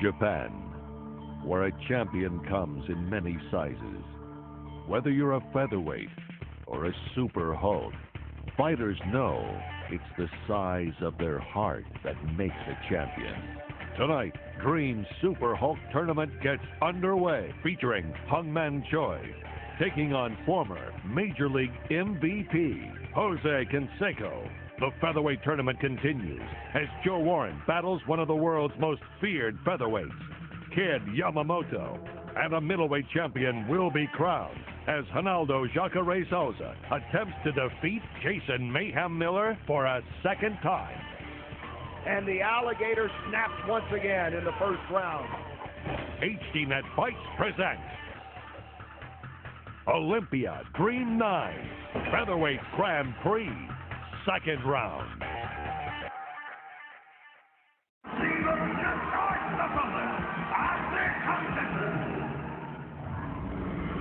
Japan, where a champion comes in many sizes. Whether you're a featherweight or a super Hulk, fighters know it's the size of their heart that makes a champion. Tonight, Green Super Hulk Tournament gets underway, featuring Hung Man Choi, taking on former Major League MVP, Jose Canseco. The featherweight tournament continues as Joe Warren battles one of the world's most feared featherweights, Kid Yamamoto. And a middleweight champion will be crowned as Ronaldo Jacare Souza attempts to defeat Jason Mayhem Miller for a second time. And the alligator snaps once again in the first round. HDNet Fights presents Olympia Dream 9 Featherweight Grand Prix, second round.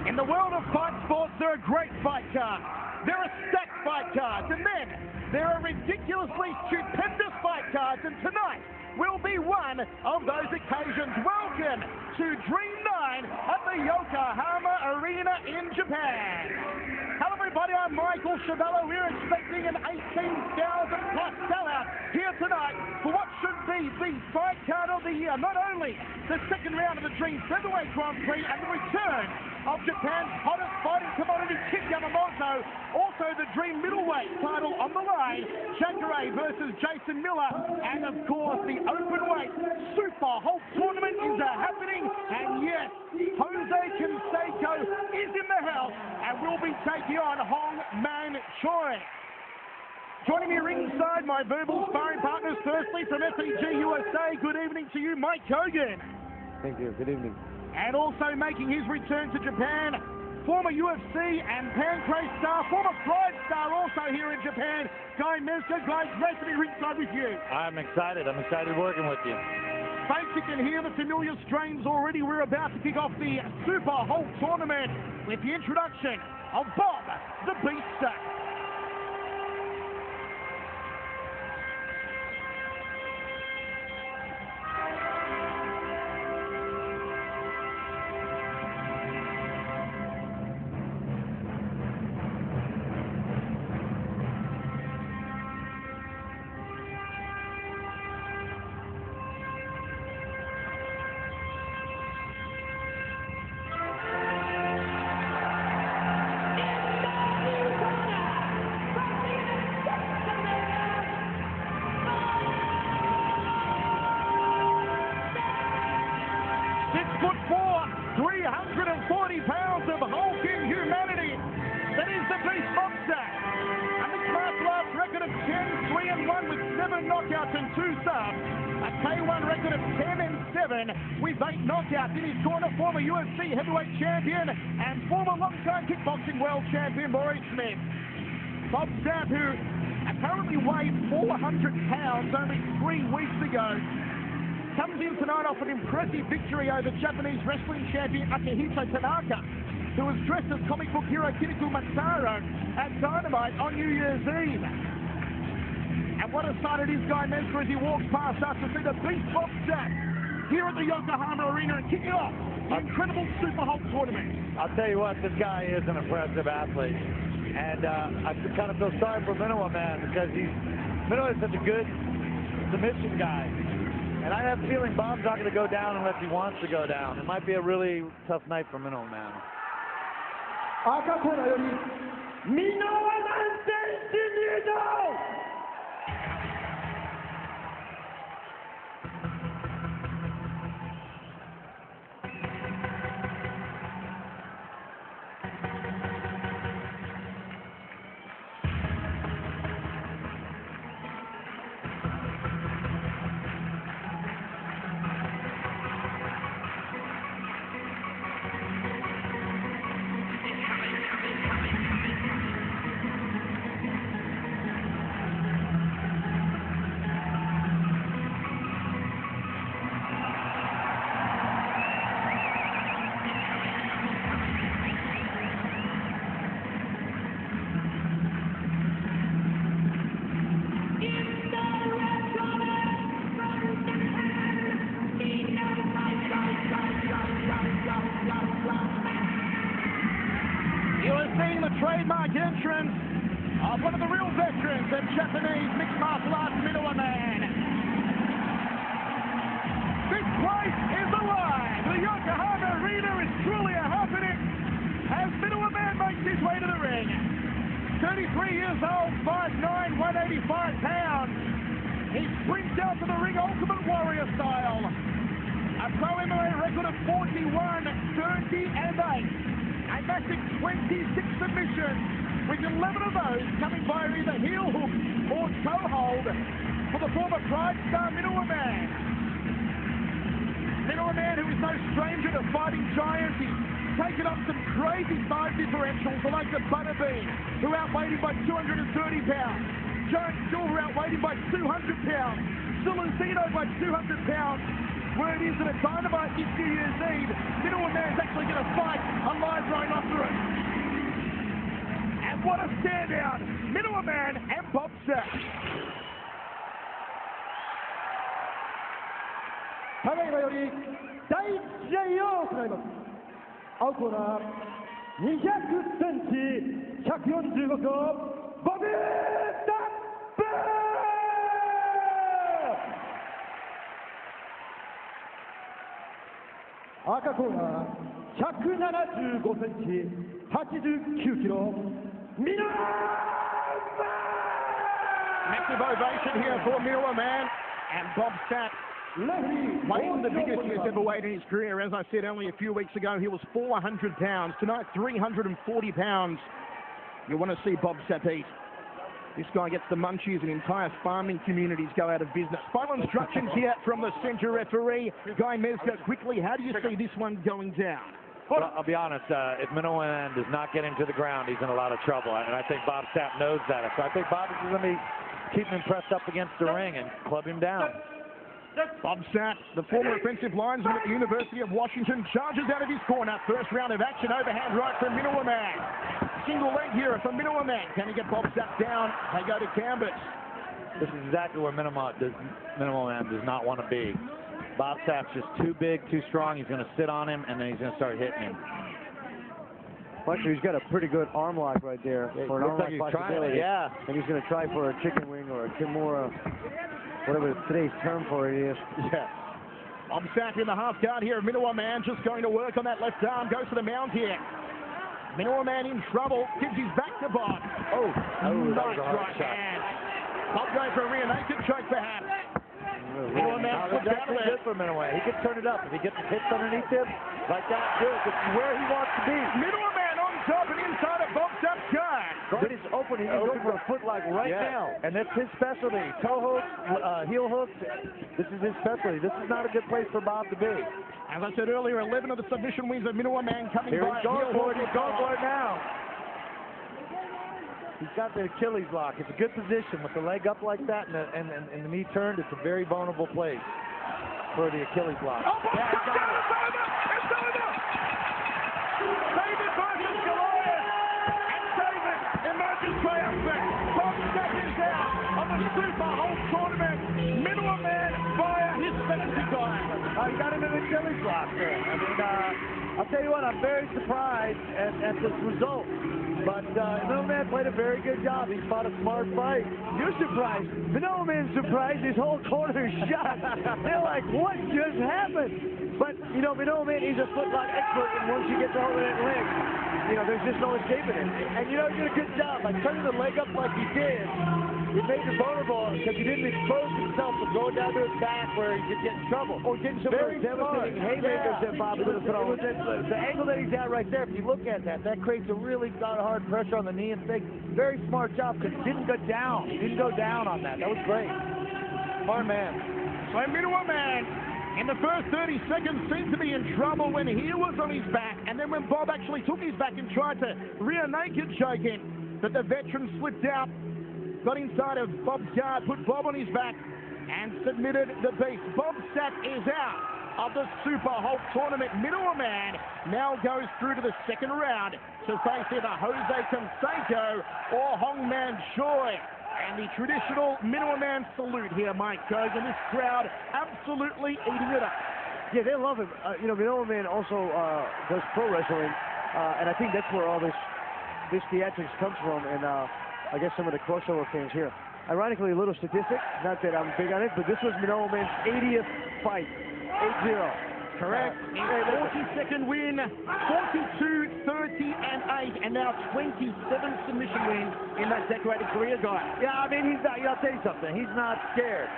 In the world of fight sports, there are great fight cards. There are stacked fight cards. And then there are ridiculously stupendous fight cards. And tonight will be one of those occasions. Welcome to Dream 9 at the Yokohama Arena in Japan. Hello everybody, I'm Michael Chavello. We're expecting an 18,000 plus sellout here tonight for what should be the fight card of the year. Not only the second round of the Dream Featherweight Grand Prix and the return of Japan's hottest fighting commodity, Kid Yamamoto, also the Dream Middleweight title on the line, Jacare versus Jason Miller, and of course the Openweight Super Hulk Tournament is happening, and yes, Jose Canseco is in the house and will be taking on Hong Man Choi. Joining me ringside, my verbal sparring partners, firstly from SEG USA, good evening to you, Mike Hogan. Thank you, good evening. And also making his return to Japan, former UFC and Pancrase star, former Pride star also here in Japan, Guy Mezger. Guy, great to be ringside with you. I'm excited working with you. Folks, you can hear the familiar strains already. We're about to kick off the Super Hulk Tournament with the introduction of Bob the Beast. With 8 knockouts in his corner, former UFC heavyweight champion and former long-time kickboxing world champion Maurice Smith. Bob Sapp, who apparently weighed 400 pounds only 3 weeks ago, comes in tonight off an impressive victory over Japanese wrestling champion Akihito Tanaka, who was dressed as comic book hero Kiniko Matsaro at Dynamite on New Year's Eve. And what a sight it is, Guy Mezger, as he walks past us to see the beast Bob Sapp here at the Yokohama Arena and kicking off the incredible Super Hulk Tournament. I'll tell you what, this guy is an impressive athlete. And I kind of feel sorry for Minowa, man, because Minowa is such a good submission guy. And I have a feeling Bob's not going to go down unless he wants to go down. It might be a really tough night for Minowa, man. 赤からより箕輪南天使入場 trademark entrance of one of the real veterans of Japanese mixed martial arts, Minowa Man. This place is alive. The Yokohama Arena is truly a happening as Minowa Man makes his way to the ring. 33 years old, 5'9", 185 pounds. He sprints out to the ring, Ultimate Warrior style. A pro MMA record of 41, 30 and 8. A massive 26 submissions, with 11 of those coming via either heel hook or toe hold for the former Pride star Minowa Man. Minowa Man, who is no stranger to fighting giants. He's taken up some crazy size differentials, the likes of Butterbean, who outweighed him by 230 pounds. Jones Silver outweighed him by 200 pounds. Silenzino by 200 pounds. Word is that at Dynamite this New Year's Eve, Minowa Man's actually going to fight a live rhinoceros. And what a standout, Minowa Man and Bob Sapp. ただいまより第1試合を行います。青コーナー200センチ145キロボブ・サップ。赤コーナー175センチ89キロミノワマン。 Massive ovation here for Minowa Man and Bob Sapp. Weighing the biggest he has ever weighed in his career. As I said only a few weeks ago, he was 400 pounds. Tonight, 340 pounds. You want to see Bob Sapp eat. This guy gets the munchies and entire farming communities go out of business. Final instructions here from the centre referee, Guy Mezger. Quickly, how do you see this one going down? Well, I'll be honest, if Minowa Man does not get him to the ground, he's in a lot of trouble. And I think Bob Sapp knows that. So I think Bob is going to be keeping him pressed up against the ring and club him down. Bob Sapp, the former offensive linesman at the University of Washington, charges out of his corner. First round of action, overhand right from Minowa Man. Single leg here from Minowa Man. Can he get Bob Sapp down? They go to canvas. This is exactly where Minowa Man does not want to be. Bob Sapp's just too big, too strong. He's going to sit on him, and then he's going to start hitting him. Actually, he's got a pretty good arm lock right there for an arm lock possibility. Yeah. And he's going to try for a chicken wing or a kimura, whatever today's term for it is. Yeah. Bob Sapp in the half guard here. Minowa Man just going to work on that left arm. Goes to the mount here. Minowa Man in trouble. Gives his back to Bob. Nice right hand. Bob going for a rear naked choke perhaps. Minowa Man slipped out of good for Minowa. He can turn it up. If he gets the hits underneath him, like that, good. This is where he wants to be. Minowa Man on top and inside of Bob Sapp's guard. Guard is open. He can go for a foot lock right now. And that's his specialty. Toe hooks, heel hooks. This is his specialty. This is not a good place for Bob to be. As I said earlier, 11 of the submission wins of Minowa Man coming Here by. He's going for it. He's going for it now. He's got the Achilles lock. It's a good position with the leg up like that and the knee turned. It's a very vulnerable place for the Achilles lock. Oh, Bob Sapp down. It's over. David versus Goliath. And David emerges triumphant. Bob Sapp is out of the Super Hulk tournament. Minowa Man via his specialty time. He got him in the Achilles lock there. I mean, I'll tell you what, I'm very surprised at this result. But Minowa Man played a very good job. He fought a smart fight. You're surprised. Minowa Man's surprised. His whole corner is shot. They're like, what just happened? But, you know, Minowa Man is a footlock expert, and once you get the hold of that leg, you know, there's just no escaping it. And, you know, he did a good job. By turning the leg up like he did, he made it vulnerable because he didn't expose himself to going down to his back where he could get in trouble. Or getting some very devastating haymakers that Bob could have thrown. The angle that he's at right there, if you look at that, that creates a really hard pressure on the knee and thing. Very smart job because he didn't go down. He didn't go down on that. That was great. Smart man. So Minowa Man, in the first 30 seconds, seemed to be in trouble when he was on his back, and then when Bob actually took his back and tried to rear naked choke him, but the veteran slipped out, got inside of Bob's guard, put Bob on his back, and submitted the beast. Bob Sapp is out of the Super Hulk tournament. Minowa Man now goes through to the second round to face either Jose Canseco or Hongman Choi. And the traditional Minowa Man salute here, Mike Kogan. This crowd absolutely eating it up. Yeah, they love him. You know, Minowa Man also does pro wrestling, and I think that's where all this this theatrics comes from, and I guess some of the crossover fans here. Ironically, a little statistic, not that I'm big on it, but this was Manoa Man's 80th fight, 8-0. Correct. 42nd win, 42, 30, and 8, and now 27 submission wins in that decorated career, guy. Yeah, I mean, he's not, I'll tell you something, he's not scared.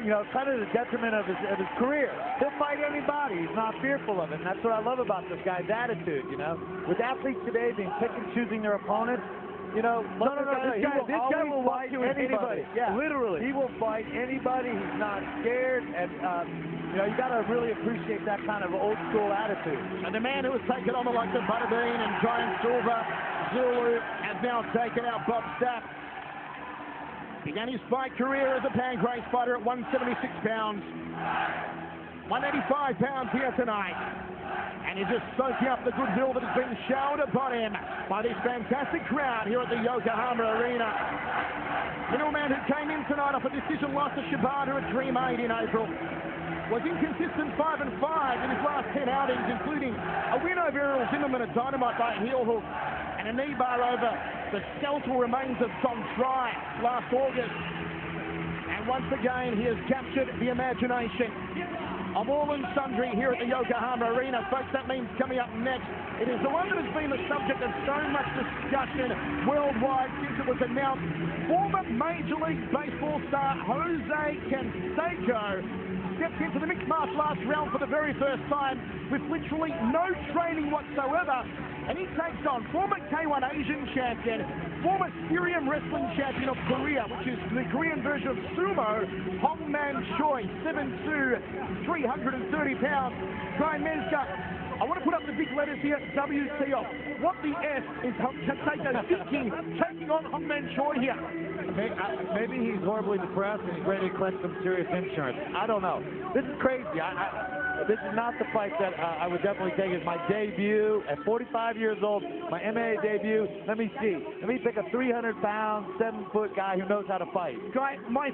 You know, kind of the detriment of his career. He'll fight anybody. He's not fearful of it. And that's what I love about this guy's attitude, you know. With athletes today being pick and choosing their opponents, you know, this guy will fight anybody. Yeah, literally. He will fight anybody. He's not scared. And, you know, you got to really appreciate that kind of old school attitude. And the man who has taken on the likes of Butterbean and Giant Silver, Zulu, has now taken out Bob Sapp. Began his fight career as a Pancrase fighter at 176 pounds. 185 pounds here tonight. And he's just soaking up the goodwill that has been showered upon him by this fantastic crowd here at the Yokohama Arena. Middleman, who came in tonight off a decision loss to Shibata at Dream 8 in April, was inconsistent 5-5 in his last 10 outings, including a win over Errol Zimmerman at Dynamite by heel hook and a knee bar over the skeletal remains of Tom Try last August. And once again, he has captured the imagination of all and sundry here at the Yokohama Arena. Folks, that means coming up next, it is the one that has been the subject of so much discussion worldwide since it was announced. Former Major League Baseball star Jose Canseco stepped into the mixed martial arts realm for the very first time with literally no training whatsoever, and he takes on former K1 Asian champion, former Syrian wrestling champion of Korea, which is the Korean version of sumo, Hongman Choi, 7'2", 330 pounds. Brian Mezger, I want to put up the big letters here, WTO. What the F is Canseco thinking, taking on Hongman Choi here? Maybe he's horribly depressed and he's ready to collect some serious insurance. I don't know. This is crazy. This is not the fight that I would definitely take as my debut at 45 years old, my MMA debut. Let me see. Let me pick a 300-pound, 7-foot guy who knows how to fight. Guy, my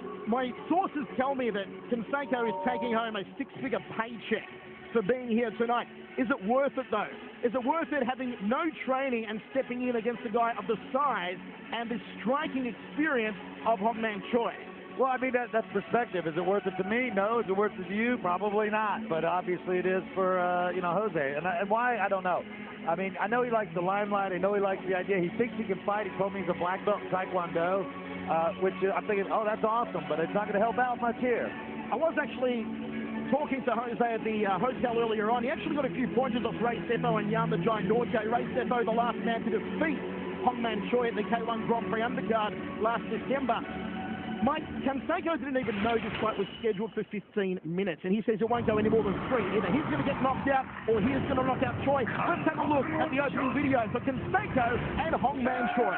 sources tell me that Canseco is taking home a 6-figure paycheck for being here tonight. Is it worth it, though? Is it worth it having no training and stepping in against a guy of the size and the striking experience of Hongman Choi? Well, I mean, that's perspective. Is it worth it to me? No. Is it worth it to you? Probably not. But obviously it is for, you know, Jose. And why? I don't know. I mean, I know he likes the limelight. I know he likes the idea. He thinks he can fight. He told me he's a black belt in Taekwondo, which I'm thinking, oh, that's awesome, but it's not going to help out much here. I was actually talking to Jose at the hotel earlier on. He actually got a few pointers off Ray Seppo and Jan the Giant Norte. Ray Seppo, the last man to defeat Hongman Choi at the K1 Grand Prix undercard last December. Mike, Canseco didn't even know this fight was scheduled for 15 minutes, and he says it won't go any more than 3. Either he's going to get knocked out, or he is going to knock out Choi. Let's have a look at the opening video for Canseco and Hongman Choi.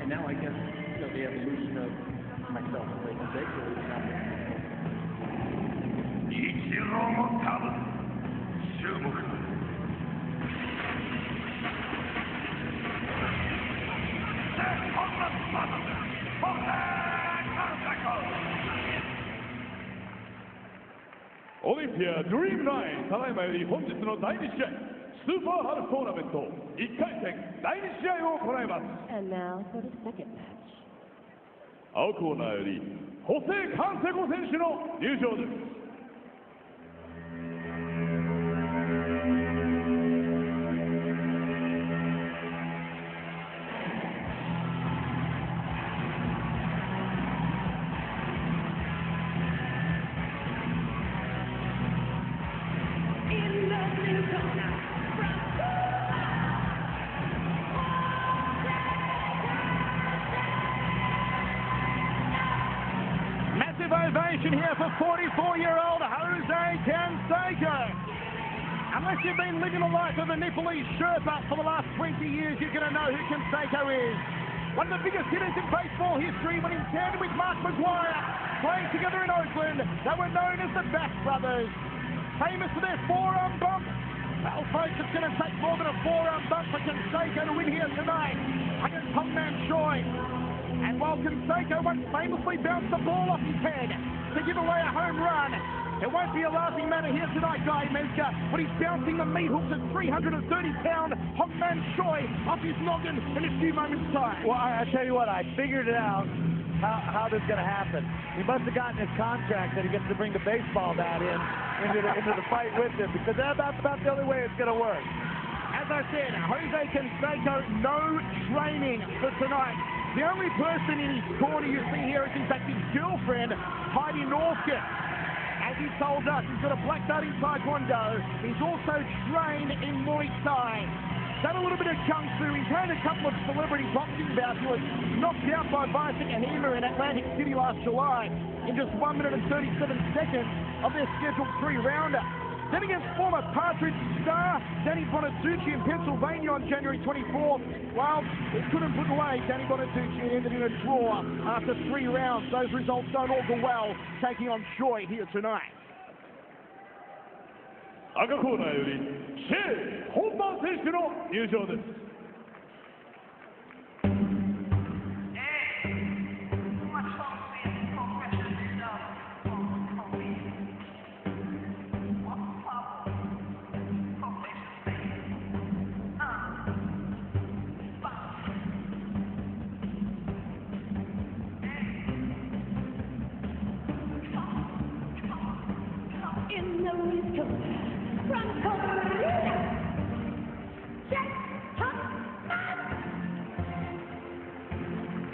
And now I guess, you know, the evolution of myself and Ray Canseco is happening. Olympia Dream 9ただいまより本日の第2試合スーパーハルトーナメント1回戦第2試合を行います。 And now for the second match. 青コーナーよりホセ・カンセコ選手の入場です。ovation here for 44-year-old Jose Canseco. Unless you've been living the life of a Nepalese Sherpa for the last 20 years, you're going to know who Canseco is. One of the biggest hitters in baseball history when in tandem with Mark McGwire, playing together in Oakland. They were known as the Bass Brothers. Famous for their forearm bump. Well, folks, it's going to take more than a forearm bump for Canseco to win here tonight against Hong-Man Choi. And while Canseco once famously bounced the ball off his head to give away a home run, it won't be a laughing matter here tonight, Guy Mezger, but he's bouncing the meat hooks at 330-pound Hong-Man Choi off his noggin in a few moments' time. Well, I tell you what, I figured it out how this is going to happen. He must have gotten his contract that he gets to bring the baseball bat into the fight with him, because that's about the only way it's going to work. As I said, Jose Canseco, no training for tonight. The only person in his corner you see here is in fact his girlfriend, Heidi Northcott. As he told us, he's got a black belt in Taekwondo. He's also trained in Muay Thai. Done a little bit of Kung Fu. He's had a couple of celebrity boxing bouts. He was knocked out by Bison Kahima in Atlantic City last July in just 1 minute and 37 seconds of their scheduled 3-rounder. Then against former Partridge star Danny Bonaducci in Pennsylvania on January 24th. Well, it couldn't put away Danny Bonaducci and ended in a draw after 3 rounds. Those results don't augur well, taking on Choi here tonight. 赤コーナーよりシェイ・本番選手の入場です。In the red corner, from Korea, Jack Hong-Man.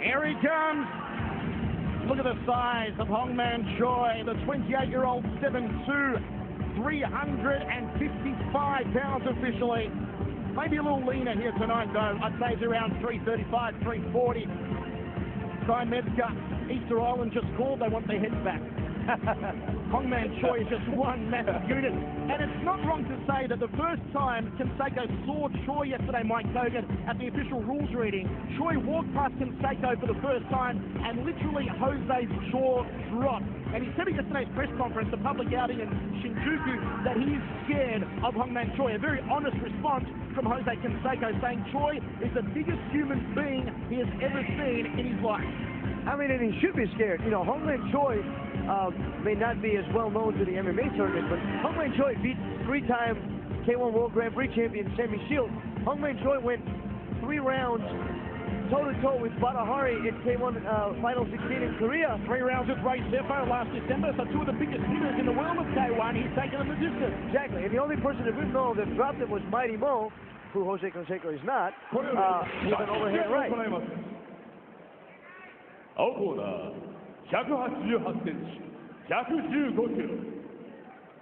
Here he comes. Look at the size of Hong-Man Choi, the 28-year-old 7'2", 355 pounds officially. Maybe a little leaner here tonight, though. I'd say he's around 335, 340. Guy Mezger, Easter Island just called. They want their heads back. Hong-Man Choi is just one massive unit. And it's not wrong to say that the first time Canseco saw Choi yesterday, Mike Kogan, at the official rules reading, Choi walked past Canseco for the first time and literally Jose's jaw dropped. And he said at yesterday's press conference, the public outing in Shinjuku, that he is scared of Hong-Man Choi. A very honest response from Jose Canseco, saying Choi is the biggest human being he has ever seen in his life. I mean, and he should be scared. You know, Hong-Man Choi may not be as well known to the MMA circuit, but Hong-Man Choi beat 3-time K1 World Grand Prix champion Sammy Shields. Hong-Man Choi went 3 rounds toe-to-toe with Badahari in K1 Final 16 in Korea. 3 rounds with Ray Sefo last December, so 2 of the biggest hitters in the world of K1. He's taken them the distance. Exactly, and the only person that we know that dropped him was Mighty Mo, who Jose Canseco is not, with an overhand right. 青コーナー188センチ115キロ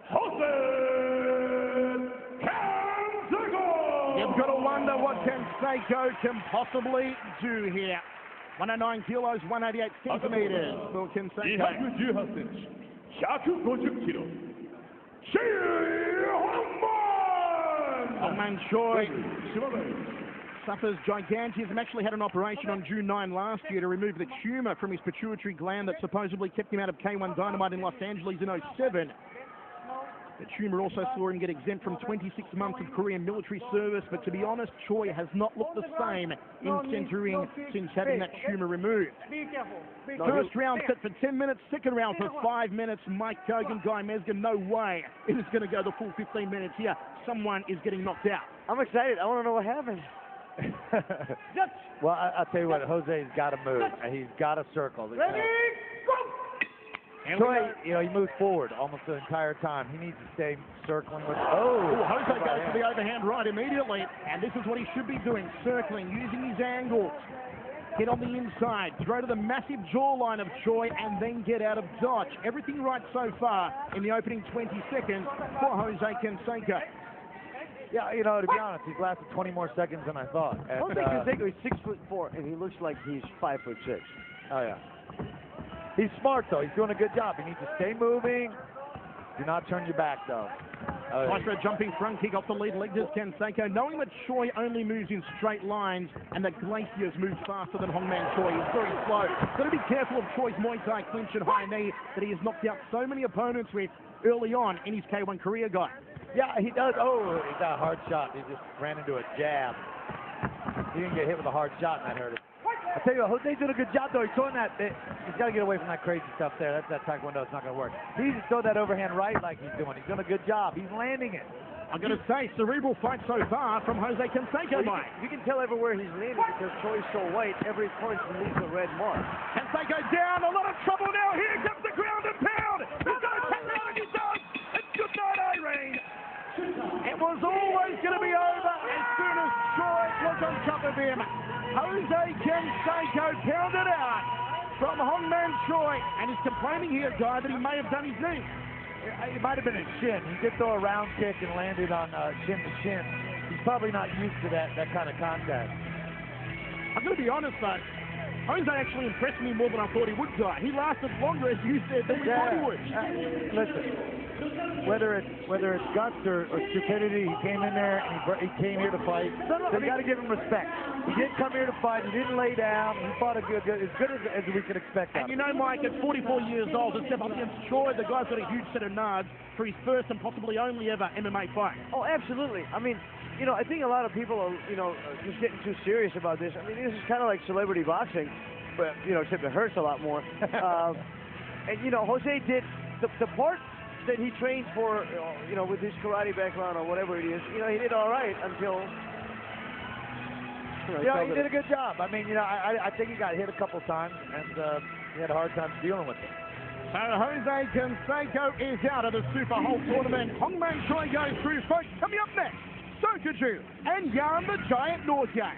Jose Canseco. You've got to wonder what Canseco can possibly do here. 109 kilos, 188 centimeters for Canseco. 218センチ150キロ Shea Hong-Man Choi suffers gigantism. Actually had an operation on June 9 last year to remove the tumour from his pituitary gland that supposedly kept him out of K1 Dynamite in Los Angeles in 2007. The tumour also saw him get exempt from 26 months of Korean military service, but to be honest, Choi has not looked the same in centering since having that tumour removed. First round set for 10 minutes, second round for 5 minutes. Mike Kogan, Guy Mezger, no way it is going to go the full 15 minutes here. Someone is getting knocked out. I'm excited. I want to know what happened. Well, I'll tell you what, Jose's got to move. He's got to circle. Ready, go! Choi, you know, he moved forward almost the entire time. He needs to stay circling with... Jose goes for the overhand right immediately, and this is what he should be doing, circling, using his angles. Hit on the inside, throw to the massive jawline of Choi, and then get out of dodge. Everything right so far in the opening 20 seconds for Jose Canseco. Yeah, you know, to be honest, he's lasted 20 more seconds than I thought. Jose Canseco is 6'4", and he looks like he's 5'6". Oh, yeah. He's smart, though. He's doing a good job. He needs to stay moving. Do not turn your back, though. Nice for a jumping front kick off the lead leg, does Ken Seiko. Knowing that Choi only moves in straight lines and that Glaciers moves faster than Hongman Choi, he's very slow. Got to be careful of Choi's Muay Thai clinch and high knee that he has knocked out so many opponents with early on in his K1 career, guy. Yeah, he does. Oh, he got a hard shot. He just ran into a jab. He didn't get hit with a hard shot, and that hurt him. I tell you what, Jose's doing a good job, though. He's throwing that. He's got to get away from that crazy stuff there. That's that Taekwondo. It's not going to work. He needs to throw that overhand right like he's doing. He's doing a good job. He's landing it. I'm going to say, cerebral fight so far from Jose Canseco, Mike. You can tell everywhere he's leaning because Choi's so white, every point leaves a red mark. Canseco down, a lot of trouble now. Here comes the ground and pound. He's going to tap out and he does. It's good night, Irene. It was always going to be over as soon as Choi was on top of him. Jose Canseco pounded out from Hongman Choi and is complaining here, guy, that he may have done his knee. It might have been his shin. He did throw a round kick and landed on chin to chin. He's probably not used to that kind of contact. I'm going to be honest, though. Jose actually impressed me more than I thought he would, guy. He lasted longer, as you said, than we thought he would. Listen, whether it's guts or stupidity, he came in there and he came here to fight. So you got to give him respect. He didn't come here to fight. He didn't lay down. He fought as good as we could expect. And you know, Mike, at 44 years old, to step up against Choi, the guy's got a huge set of nards for his first and possibly only ever MMA fight. Oh, absolutely. I mean, you know, I think a lot of people are, you know, just getting too serious about this. I mean, this is kind of like celebrity boxing, but, you know, except it hurts a lot more. And, you know, Jose did the part that he trained for, you know, with his karate background or whatever it is, you know, he did all right until... Yeah, he did a good job. I mean, you know, I think he got hit a couple times, and he had a hard time dealing with it. So Jose Canseco is out of the Super Hole tournament. Hongman Choi goes through. Folks, coming up next, Sokoju and Jan the Giant Norgay.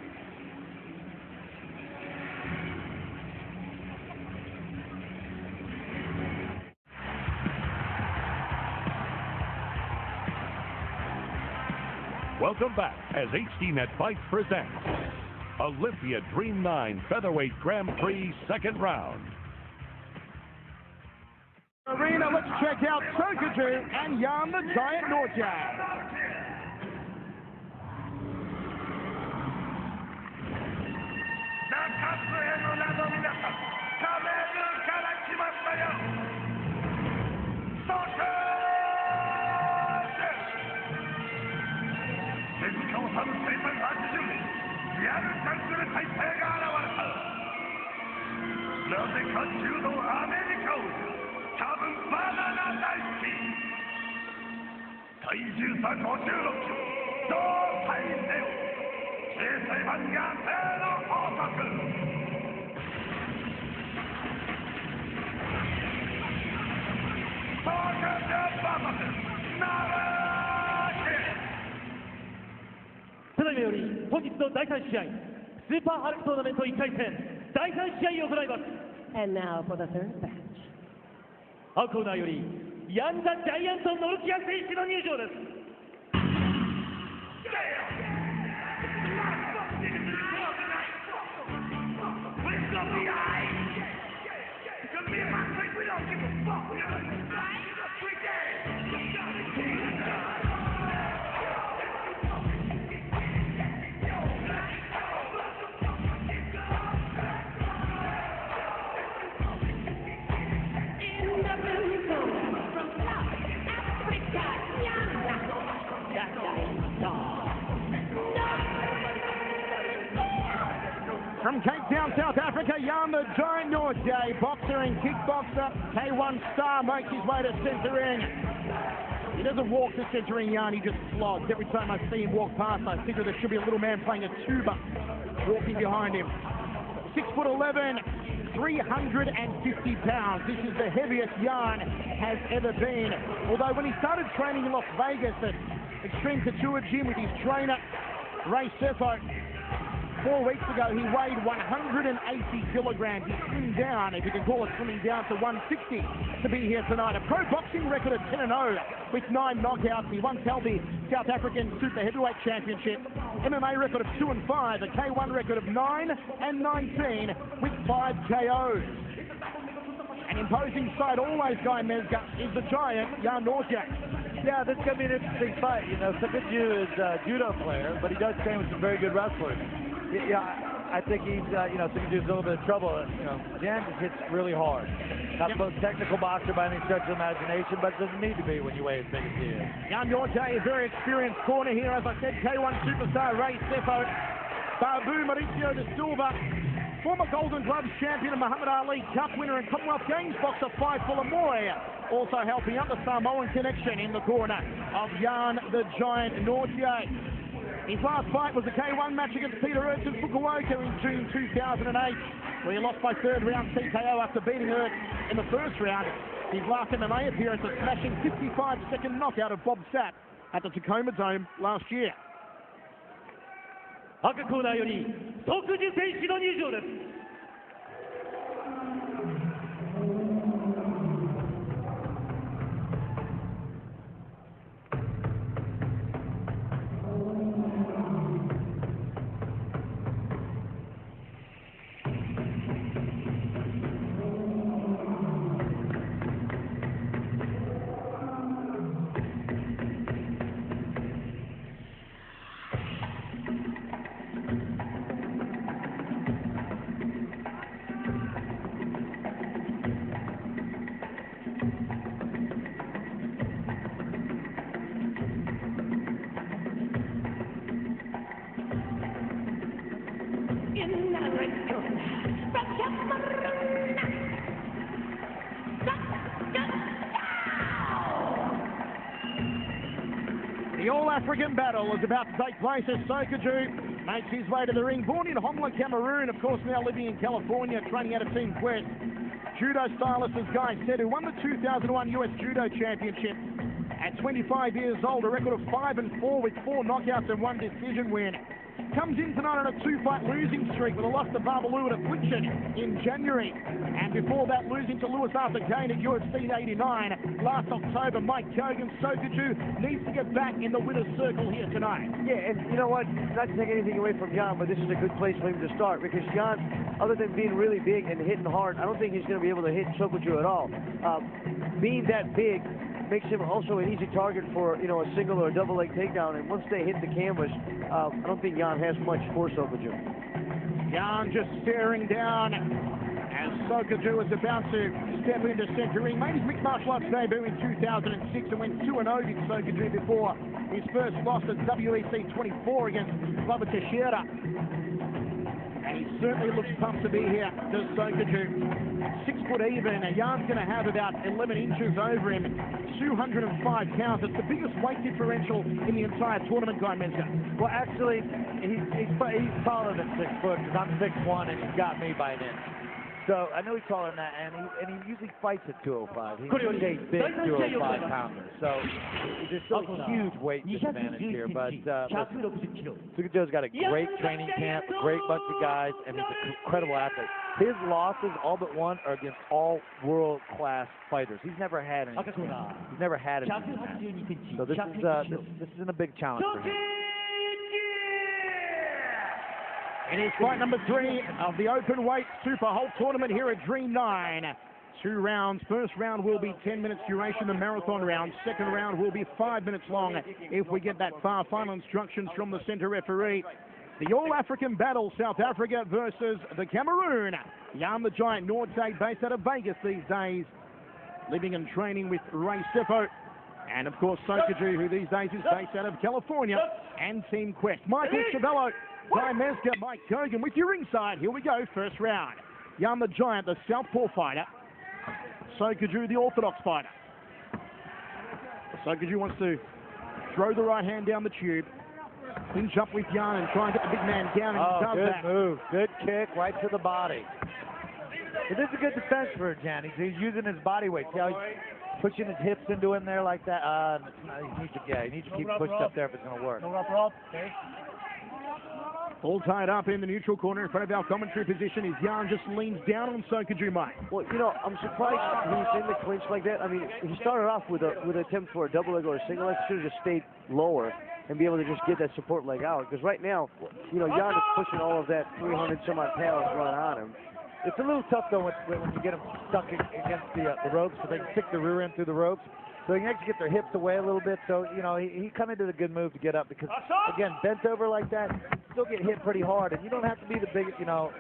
Welcome back as HDNet Fights presents Olympia Dream 9 Featherweight Grand Prix second round. Arena, let's check out Sokoju and Jan the Giant Norgay. And now for the third match. 青コーナーよりヤンザ・ジャイアント・ノルキア選手の入場です。From Cape Town, South Africa, Jan the Giant Norgay, boxer and kickboxer, K1 star, makes his way to center ring. He doesn't walk to center ring, Jan, he just slogs. Every time I see him walk past, I figure there should be a little man playing a tuba walking behind him. 6'11", 350 pounds. This is the heaviest Jan has ever been. Although when he started training in Las Vegas at Extreme Couture Gym with his trainer, Ray Sefo, 4 weeks ago, he weighed 180 kilograms. He slimmed down, if you can call it slimming down, to 160 to be here tonight. A pro boxing record of 10-0 with 9 knockouts. He once held the South African Super Heavyweight Championship. MMA record of 2-5. A K1 record of 9-19 with 5 KOs. And imposing side always, Guy Mezger, is the giant, Jan Nortje. Yeah, this is going to be an interesting fight. You know, Sokaju is a judo player, but he does train with some very good wrestlers. Yeah, I think he's, Sokaju's a little bit of trouble. Jan just hits really hard. Not the most technical boxer by any stretch of imagination, but doesn't need to be when you weigh as big as he is. Jan Nortje, a very experienced corner here. As I said, K1 superstar Ray Sefo, Babu Mauricio de Silva, former Golden Gloves champion and Muhammad Ali Cup winner and Commonwealth Games boxer Fightful Amoy, also helping out the Samoan connection in the corner of Jan the Giant Nortje. His last fight was a K1 match against Peter Ertz in Fukuoka in June 2008, where he lost by third round TKO after beating Ertz in the first round. His last MMA appearance, a smashing 55-second knockout of Bob Sapp at the Tacoma Dome last year. 赤コーナーより即時選手の入場です。The All-African battle is about to take place as Sokaju makes his way to the ring. Born in Hongla, Cameroon, of course now living in California, training out of Team Quest. Judo stylist, as Guy said, who won the 2001 US Judo Championship at 25 years old, a record of 5-4 with 4 knockouts and 1 decision win. Comes in tonight on a 2-fight losing streak with a loss to Babalu at Affliction in January. And before that, losing to Louis Arthur Kane at UFC 89 last October. Mike Kogan, Sokaju needs to get back in the winner's circle here tonight. Yeah, and you know what? Not to take anything away from Jan, but this is a good place for him to start because Jan, other than being really big and hitting hard, I don't think he's going to be able to hit Sokaju at all. Being that big makes him also an easy target for, a single or a double leg takedown. And once they hit the canvas, I don't think Jan has much for Sokaju. Jan just staring down as Sokaju is about to step into center ring. Made his mixed martial arts debut in 2006 and went 2-0 in Sokaju before his first loss at WEC 24 against Glover Teixeira. And he certainly looks pumped to be here, does Sokaju. 6 foot even, and Jan's going to have about 11 inches over him, 205 counts. It's the biggest weight differential in the entire tournament, Guy Mezger. Well, actually, he's taller than 6 foot because I'm 6'1", and he's got me by an inch. So I know he's taller than that, and he usually fights at 205. He's a big 205 pounder. So there's still a huge weight disadvantage here. But Sokaju's got a great training camp, a great bunch of guys, and he's an incredible athlete. His losses, all but one, are against all world-class fighters. He's never had any. He's never had any. So this isn't a big challenge for him. It is fight number 3 of the open weight Super Holt tournament here at Dream 9. 2 rounds. First round will be 10 minutes duration, the marathon round. Second round will be 5 minutes long if we get that far. Final instructions from the center referee. The All-African battle, South Africa versus the Cameroon. Jan the Giant Nortje, based out of Vegas these days, living and training with Ray Sefo. And of course Sokaju, who these days is based out of California, and Team Quest. Michael Chavello, Guy Mezger, Mike Kogan with your ringside. Here we go, first round. Jan the Giant, the southpaw fighter. Sokaju, the orthodox fighter. Sokaju wants to throw the right hand down the tube, clinch up with Jan and try and get the big man down, and he does good that. Move. Good kick right to the body. But this is a good defense for Jan. He's using his body weight. See how he's pushing his hips into him there like that? He needs to keep pushed up there if it's going to work. All tied up in the neutral corner in front of our commentary position is Jan, just leans down on Sokaju, Mike. Well, I'm surprised he's in the clinch like that. I mean, he started off with an attempt for a double leg or a single leg. Should have just stayed lower and be able to just get that support leg out. Because right now, Jan is pushing all of that 300 some odd pounds right on him. It's a little tough though when you get them stuck against the ropes, so they can stick their rear end through the ropes. So they can actually get their hips away a little bit. So, you know, he kind of did a good move to get up because, again, bent over like that, you still get hit pretty hard. And you don't have to be the big, you know,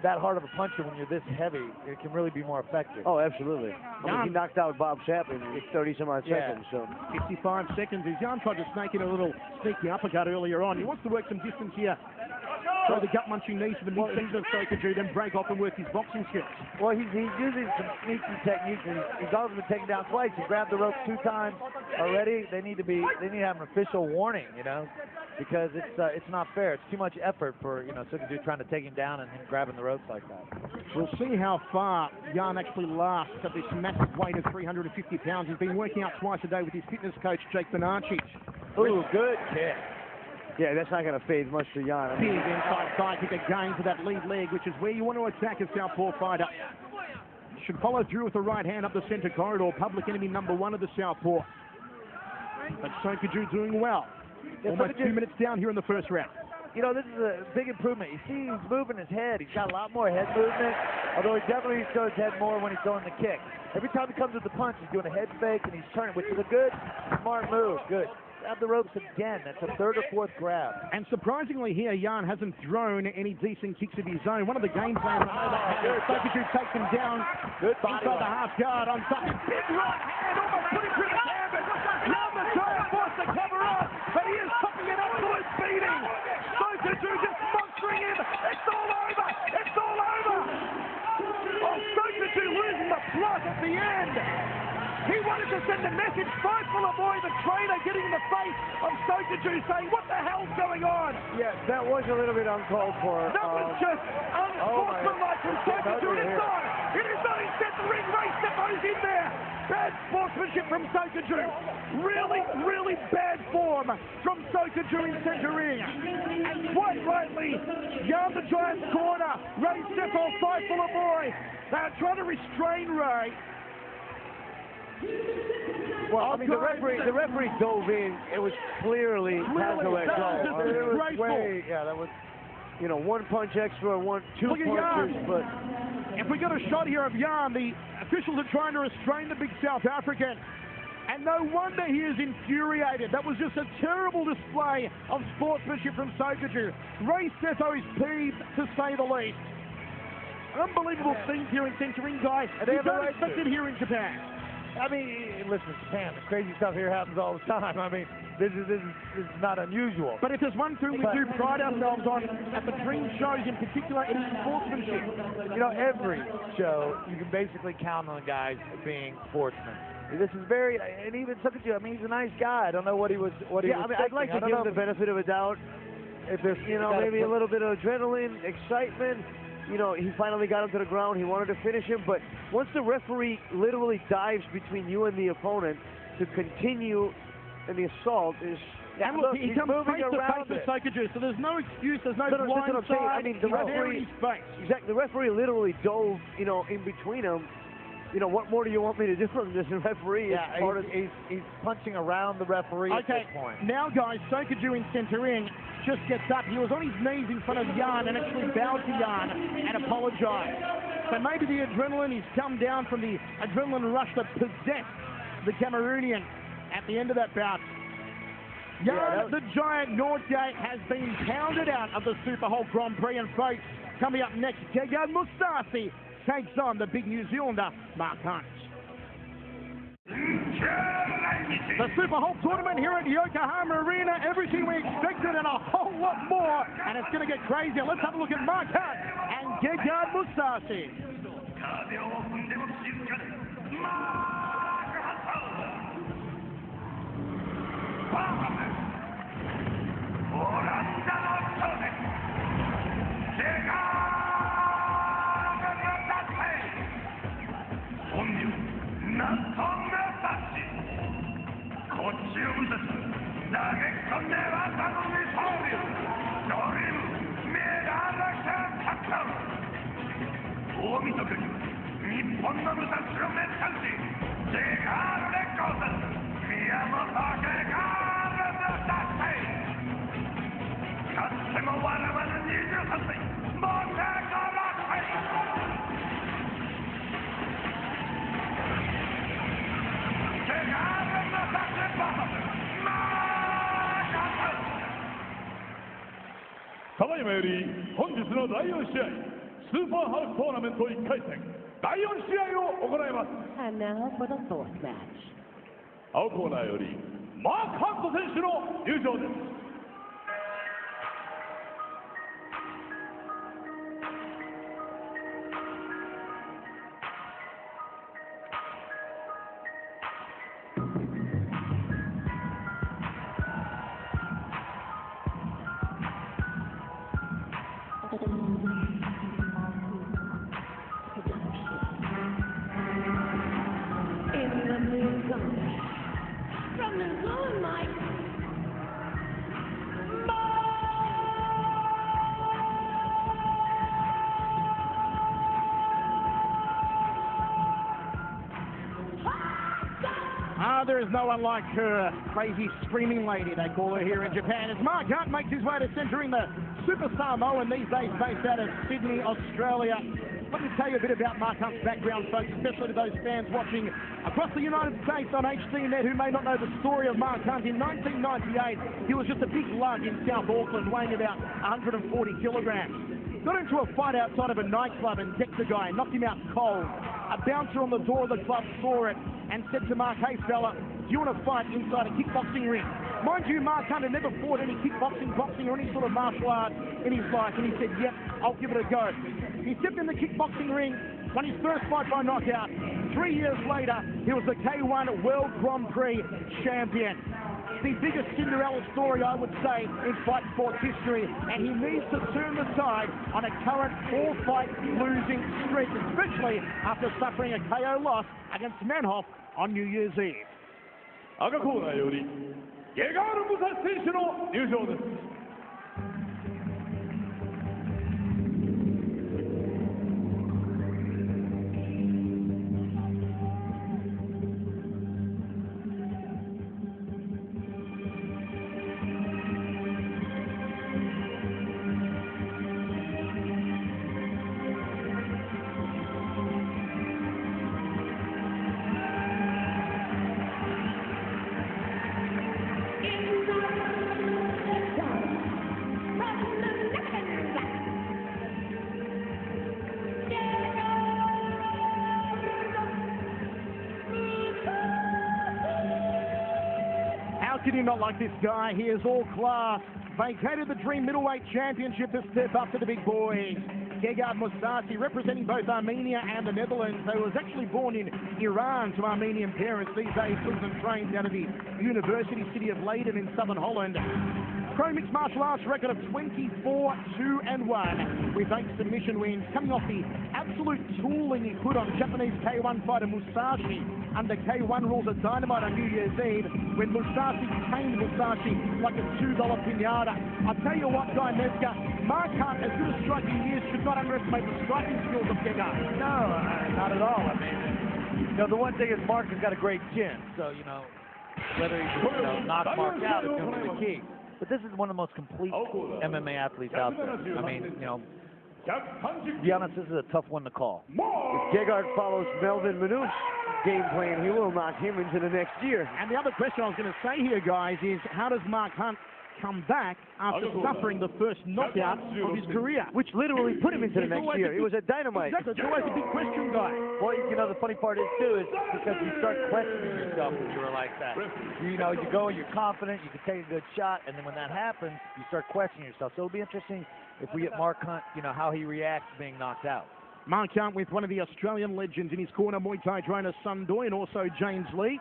that hard of a puncher when you're this heavy. It can really be more effective. Oh, absolutely. I mean, he knocked out Bob Sapp in 30-some-odd seconds. So 55 seconds. As Jan tried to snake in a little sneaky uppercut earlier on. He wants to work some distance here. Throw the gut-munching knees to the mid-season of Sokaju, then break off and work his boxing skills. Well, he's using some sneaky techniques, and he's also been taken down twice. He grabbed the rope 2 times already. They need to have an official warning, you know, because it's not fair. It's too much effort for, you know, Sokaju trying to take him down and him grabbing the ropes like that. We'll see how far Jan actually lasts at this massive weight of 350 pounds. He's been working out twice a day with his fitness coach, Jake Bernarcic. Ooh, good kick. yeah, that's not going to fade much to Jan. Big inside side kick again to that lead leg, which is where you want to attack a southpaw fighter. Should follow through with the right hand up the center corridor. Public enemy number 1 of the southpaw. But Sokaju doing well. Almost 2 minutes down here in the first round. You know, this is a big improvement. You see he's moving his head. He's got a lot more head movement, although he definitely shows his head more when he's throwing the kick. Every time he comes with the punch, he's doing a head fake and he's turning, which is a good, smart move. Good. Grab the ropes again. That's a 3rd or 4th grab. And surprisingly here, Jan hasn't thrown any decent kicks of his own. One of the game plans, Sokaju takes him down inside the half guard on something. Big right hand, almost put him through the canvas. Jan the Giant forced to cover up, but he is taking an absolute beating. Sokaju just monstering him. It's all over. It's all over. Oh, Sokaju losing the plot at the end. He wanted to send a message. Fight for the boy, the trainer, getting in the face of Sokaju, saying, what the hell's going on? Yeah, that was a little bit uncalled for. That was just unsportsmanlike from Sokaju. It is not. It is not. He set the ring. Ray Steppo's in there. Bad sportsmanship from Sokaju. Really, really bad form from Sokaju in center ring. And quite rightly, Jan the Giant's corner. Ray Steppo, fight for the boy. They're trying to restrain Ray. Well, I mean, the referee dove in. It was clearly has to let go. It was way, yeah, that was, you know, 1 punch extra, 2 punches, but if we got a shot here of Jan, the officials are trying to restrain the big South African. And no wonder he is infuriated. That was just a terrible display of sportsmanship from Sokaju. Ray Steppo is peeved, to say the least. Unbelievable things here in center ring, guys. You don't expect it here in Japan. I mean, listen, Japan, the crazy stuff here happens all the time. I mean, this is not unusual. But if there's one thing we do pride ourselves on at the dream shows in particular, it is sportsmanship. You know, every show, you can basically count on guys being sportsmen. This is very, and even Sokaju, I mean, he's a nice guy. I don't know what he was I mean, I'd like to give him the benefit of a doubt. If there's, you know, maybe a little bit of adrenaline, excitement. You know, he finally got him to the ground. He wanted to finish him, but once the referee literally dives between you and the opponent to continue in the assault, and look, he comes face to face with Sokaju, so there's no excuse, there's no blind side. I mean, the referee, exactly, the referee literally dove, you know, in between them. You know, what more do you want me to do from this referee? Yeah, he's punching around the referee at this point. Now, guys, Sokaju in center ring just gets up. He was on his knees in front of Jan and actually bowed to Jan and apologized. So maybe the adrenaline, he's come down from the adrenaline rush that possessed the Cameroonian at the end of that bout. Jan the Giant Nordgate has been pounded out of the Super Hulk Grand Prix, and folks, coming up next, Gegard Mousasi takes on the big New Zealander, Mark Hunt. The Super Hulk tournament here at Yokohama Arena, everything we expected and a whole lot more, and it's going to get crazier. Let's have a look at Mark Hunt and Gegard Mousasi. いまより本日の第4試合スーパーハルフトーナメント1回戦第4試合を行います。 And now for the fourth match. 青コーナーよりマーク・ハント選手の入場です。There is no one like her, crazy screaming lady they call her here in Japan, as Mark Hunt makes his way to centering the Superstar Samoan, these days based out of Sydney, Australia. Let me tell you a bit about Mark Hunt's background, folks, especially to those fans watching across the United States on HDNet who may not know the story of Mark Hunt. In 1998, he was just a big lug in South Auckland, weighing about 140 kilograms. Got into a fight outside of a nightclub and decked the guy, knocked him out cold. A bouncer on the door of the club saw it and said to Mark, "Hey fella, do you want to fight inside a kickboxing ring?" Mind you, Mark Hunt had never fought any kickboxing, boxing or any sort of martial art in his life, and he said, "Yep, I'll give it a go." He stepped in the kickboxing ring, won his first fight by knockout. 3 years later, he was the K1 World Grand Prix champion. The biggest Cinderella story, I would say, in fight sports history, and he needs to turn the tide on a current 4-fight losing streak, especially after suffering a KO loss against Manhoff on New Year's Eve. 赤コーナーよりゲガール・ムサシ選手の入場です。How can you not like this guy? He is all class. Vacated the Dream Middleweight Championship to step up to the big boys. Gegard Mousasi, representing both Armenia and the Netherlands, who was actually born in Iran to Armenian parents. These days lives and trains out of the university city of Leiden in southern Holland. Pro mixed martial arts record of 24-2-1 with 8 submission wins, coming off the absolute tooling he put on Japanese K1 fighter Musashi under K1 rules at Dynamite on New Year's Eve, when Musashi tamed Musashi like a $2 pinata. I'll tell you what, Guy Mezger, Mark Hunt, as good as striking he is, should not underestimate the striking skills of Gegard. No, not at all. I mean, the one thing is Mark has got a great chin, so, whether he can knock Mark out is going to be the key. But this is one of the most complete MMA athletes out there. I mean, to be honest, this is a tough one to call. If Gegard follows Melvin Manuch's game plan, he will knock him into the next year. And the other question I was going to say here, guys, is how does Mark Hunt come back after suffering the first knockout of his career? Which literally put him into the next year. It was at Dynamite. Exactly, it's always a big question, guy. Well, the funny part is, too, is because you start questioning yourself when you were like that. You go, you're confident, you can take a good shot, and then when that happens, you start questioning yourself. So it'll be interesting if we get Mark Hunt, how he reacts to being knocked out. Mark Hunt with one of the Australian legends in his corner, Muay Thai trainer Sundoy, and also James Lee.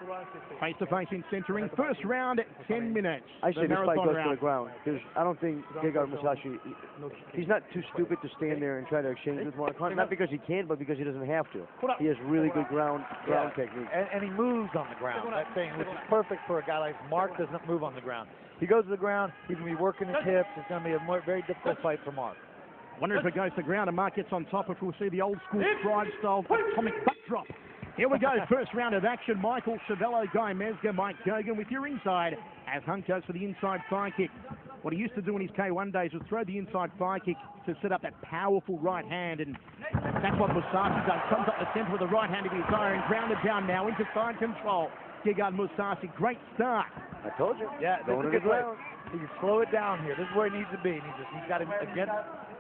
Face-to-face in centering. First round, 10 minutes. I say this fight goes to the ground, because I don't think Gegard Mousasi, he's not too stupid to stand there and try to exchange with Mark Hunt. Not because he can, but because he doesn't have to. He has really good ground technique. And he moves on the ground, that thing, which is perfect for a guy like Mark. Doesn't move on the ground. He goes to the ground, he's going to be working his hips. It's going to be a very difficult fight for Mark. Wonder if it goes to the ground and Mark gets on top, if we'll see the old school Tribe-style atomic butt drop. Here we go, first round of action. Michael Chavello, Guy Mezger, Mike Gogan with your inside as Hunt goes for the inside thigh kick. What he used to do in his K1 days was throw the inside thigh kick to set up that powerful right hand, and that's what Mousasi does. Comes up the center with the right hand of his own, grounded down now into side control. Gegard Mousasi. Great start. I told you. Yeah, this is a good way. He can slow it down here. This is where he needs to be. He's got him against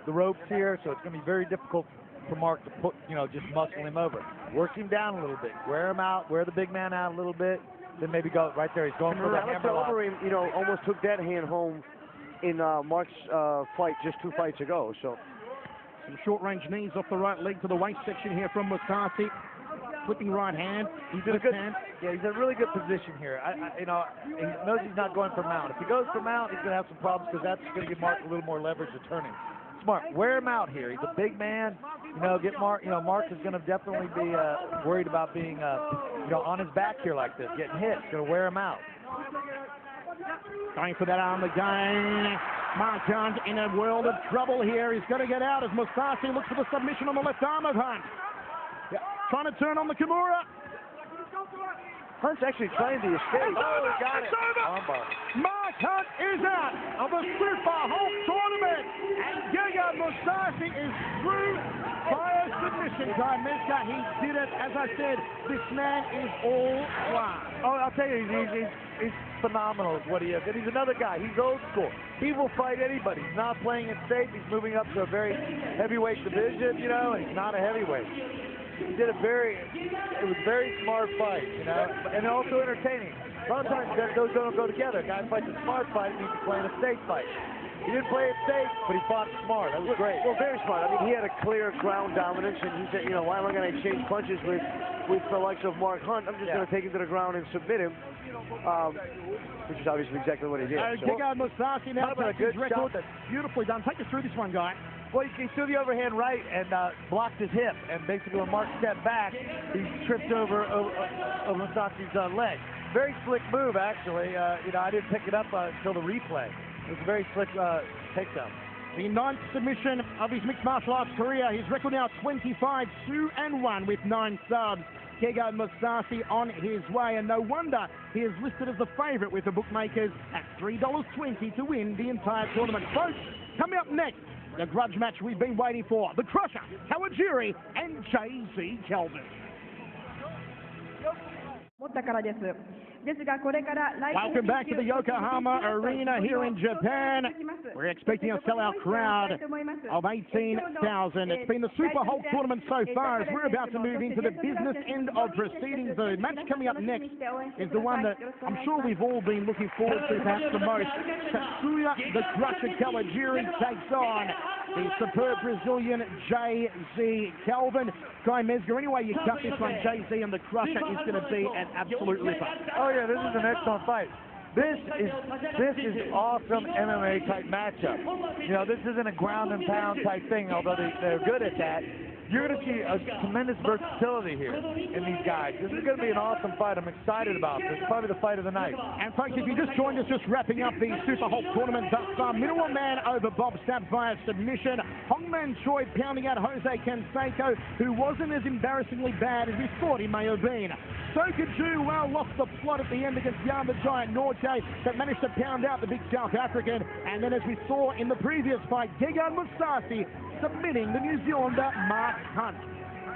the ropes here, so it's going to be very difficult for Mark to put, just muscle him over. Work him down a little bit. Wear him out. Wear the big man out a little bit. Then maybe go right there. He's going for the hammer lock. Almost took that hand home in Mark's fight just 2 fights ago. So some short-range knees off the right leg to the waist section here from Mousasi. Flipping right hand. He's in a good. Yeah, he's in a really good position here. He knows he's not going for mount. If he goes for mount, he's going to have some problems because that's going to give Mark a little more leverage to turning. Smart. Wear him out here. He's a big man. Get Mark. Mark is going to definitely be worried about being, on his back here like this, getting hit. It's going to wear him out. Going for that arm again. Mark Hunt in a world of trouble here. He's going to get out as Mousasi looks for the submission on the left arm of Hunt. Trying to turn on the Kimura. Hunt's actually trying to escape. Oh, he got it. Armbar. Mark Hunt is out of the Super Hulk tournament. And Gegard Mousasi is through by a submission. Guy Mezger, he did it. As I said, this man is all class. Oh, I'll tell you, he's phenomenal is what he is. And he's another guy. He's old school. He will fight anybody. He's not playing it safe. He's moving up to a very heavyweight division, and he's not a heavyweight. He did it was a very smart fight, and also entertaining. A lot of times those don't go together. A guy fights a smart fight means he's playing a safe fight. He didn't play it safe, but he fought smart. That was great. Well, very smart. I mean, he had a clear ground dominance, and he said, why am I going to exchange punches with the likes of Mark Hunt? I'm just going to take him to the ground and submit him, which is obviously exactly what he did. Gegard Mousasi now takes his record. That's beautifully done. Take us through this one, Guy. Well, he threw the overhand right and blocked his hip. And basically, when Mark stepped back, he tripped over Mousasi's leg. Very slick move, actually. I didn't pick it up until the replay. It was a very slick takedown. The 9th submission of his mixed martial arts career. His record now 25-2-1 with 9 subs. Gegard Mousasi on his way, and no wonder he is listed as the favourite with the bookmakers at $3.20 to win the entire tournament. Folks, coming up next, the grudge match we've been waiting for. The Crusher, Kawajiri, and J.Z. Kelvin. Welcome back to the Yokohama Arena here in Japan. We're expecting a sellout crowd of 18,000. It's been the Super Hulk tournament so far as we're about to move into the business end of proceedings. The match coming up next is the one that I'm sure we've all been looking forward to perhaps the most. Tatsuya the Crusher Kawajiri takes on the superb Brazilian J.Z. Kelvin. Guy Mezger, anyway you cut this one, J.Z. and the Crusher is going to be an absolute ripper. Oh yeah, this is an excellent fight. This is awesome MMA type matchup. This isn't a ground and pound type thing, although they're good at that. You're going to see a tremendous versatility here in these guys. This is going to be an awesome fight. I'm excited about this. It's probably the fight of the night. And folks, if you just joined us, just wrapping up the Super Hulk tournament thus far, Minowa Man over Bob Sapp via submission. Hongman Choi pounding out Jose Canseco, who wasn't as embarrassingly bad as we thought he may have been. Sokaju, lost the plot at the end against Jan the Giant Norte, that managed to pound out the big South African. And then as we saw in the previous fight, Gegard Mousasi submitting the New Zealander Mark Hunt.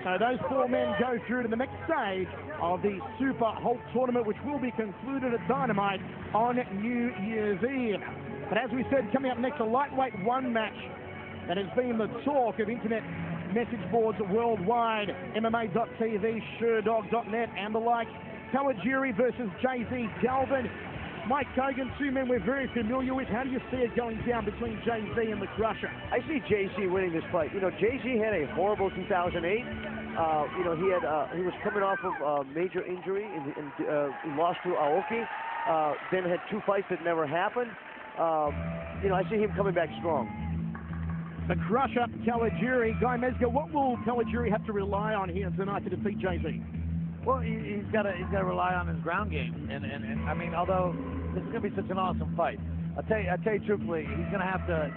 So those 4 men go through to the next stage of the Super Hulk tournament, which will be concluded at Dynamite on New Year's Eve. But as we said, coming up next, a lightweight 1 match that has been the talk of internet message boards worldwide, MMA.tv, Sherdog.net, and the like. Kawajiri versus J.Z. Kelvin. Mike Kogan, 2 men we're very familiar with. How do you see it going down between J.Z. and the Crusher? I see J.Z. winning this fight. J.Z. had a horrible 2008. He was coming off of a major injury and he lost to Aoki. Then had 2 fights that never happened. I see him coming back strong. The Crusher, Kawajiri. Guy Mezger, what will Kawajiri have to rely on here tonight to defeat J.Z.? Well, he's got to rely on his ground game, and I mean, although this is going to be such an awesome fight, I'll tell you truthfully, he's going to have to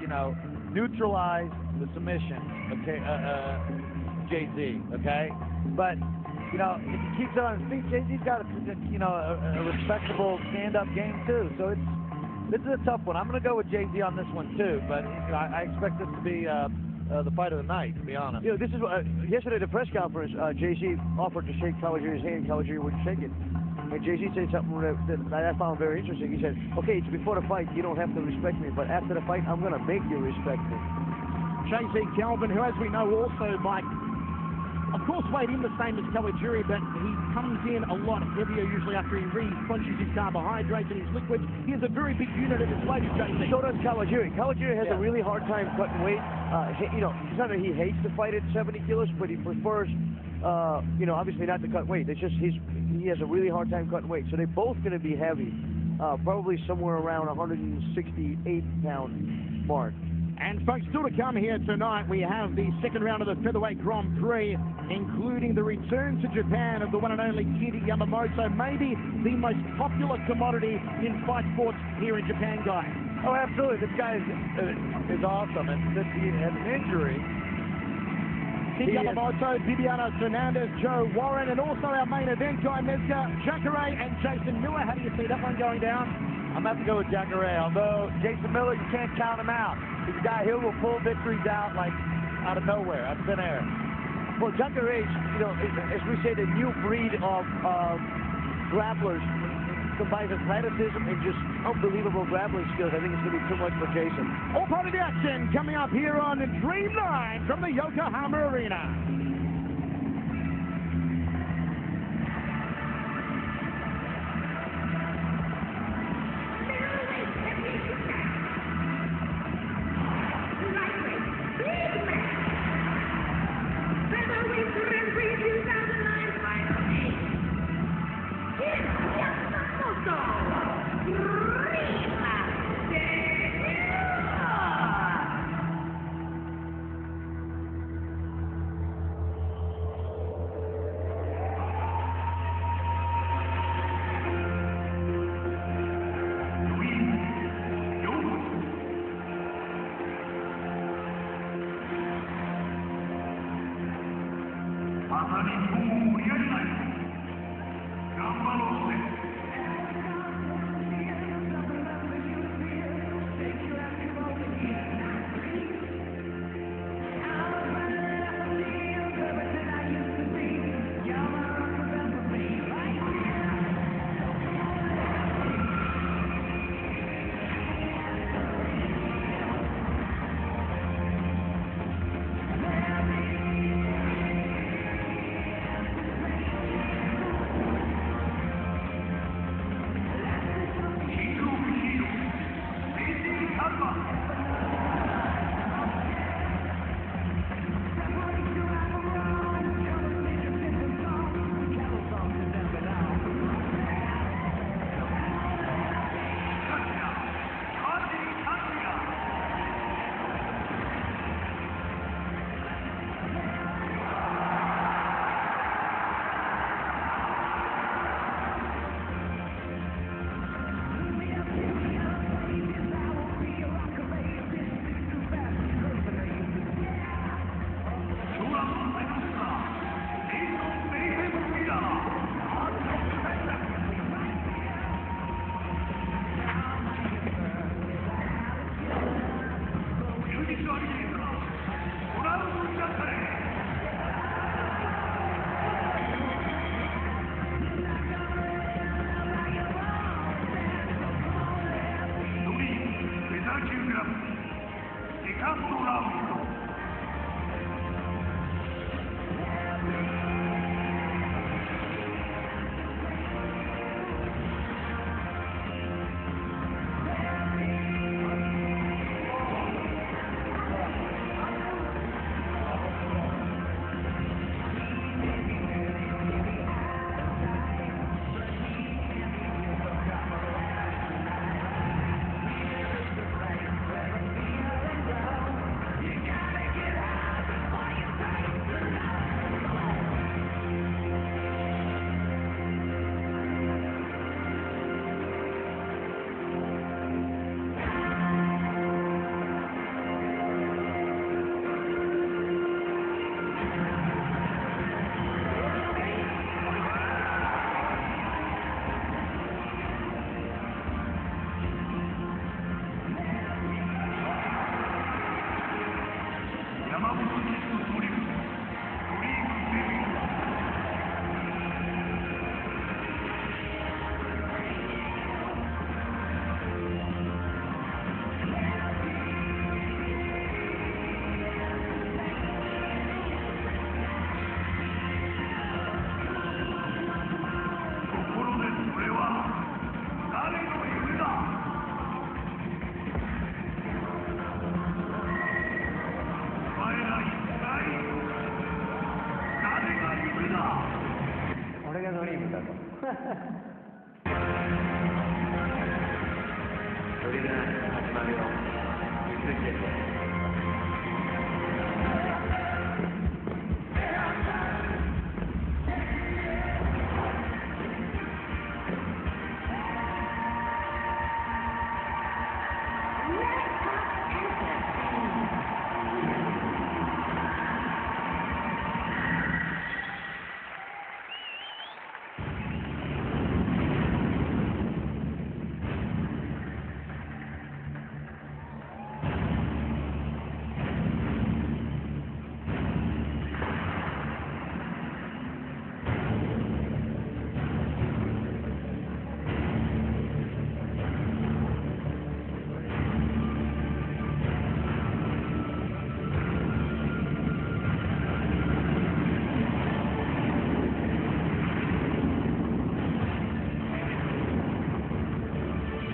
neutralize the submission, okay, J.Z. Okay, but if he keeps it on his feet, J.Z.'s got a respectable stand-up game too. So this is a tough one. I'm going to go with J.Z. on this one too, but I expect this to be the fight of the night, to be honest. This is yesterday at the press conference. J.Z. offered to shake Kawajiri's hand. Kawajiri wouldn't shake it. And Jay-Z said something that I found very interesting. He said, okay, it's before the fight, you don't have to respect me, but after the fight, I'm going to make you respect me. J.C. Calvin, who, as we know, also, Mike, of course, weighed in the same as Kawajiri, but he comes in a lot heavier usually after he replenishes his carbohydrates and his liquids. He has a very big unit at his weight, J.C. So does Kawajiri. Kawajiri has a really hard time cutting weight. You know, it's not that he hates to fight at 70 kilos, but he prefers, you know, obviously not to cut weight. It's just he has a really hard time cutting weight. So they're both going to be heavy, probably somewhere around 168-pound mark. And folks, still to come here tonight, we have the second round of the Featherweight Grand Prix, including the return to Japan of the one and only Kid Yamamoto, maybe the most popular commodity in fight sports here in Japan, guys. Oh, absolutely. This guy is awesome. And since he had an injury, Kid Yamamoto, Bibiano Fernandez, Joe Warren, and also our main event guy, Mezga, Jacare and Jason Miller. How do you see that one going down? I'm going to have to go with Jacare, although Jason Miller, you can't count him out. He's a guy who will pull victories out like out of nowhere, out of thin air. Well, Jacare, you know, as we say, the new breed of grapplers combines athleticism and just unbelievable grappling skills. I think it's going to be too much for Jason. All part of the action coming up here on Dreamline from the Yokohama Arena.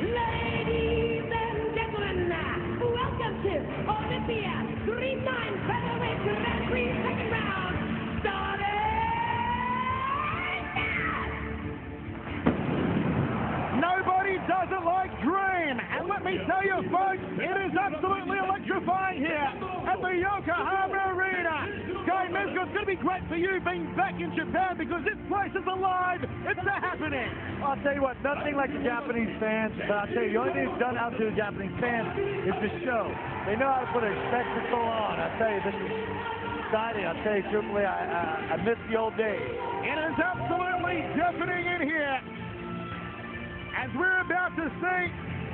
Ladies and gentlemen, welcome to Olympia 3-time Featherweight Grand Prix second round, starting now! Nobody does it like Dream, and let me tell you folks, it is absolutely electrifying here at the Yokohama Arena. Guy Mezco, it's going to be great for you being back in Japan because this place is alive, it's a happening. I'll tell you what, nothing like the Japanese fans, but I'll tell you, the only thing that's done out to the Japanese fans is the show. They know how to put a spectacle on. I'll tell you, this is exciting. I'll tell you truthfully, I miss the old days. It is absolutely deafening in here as we're about to see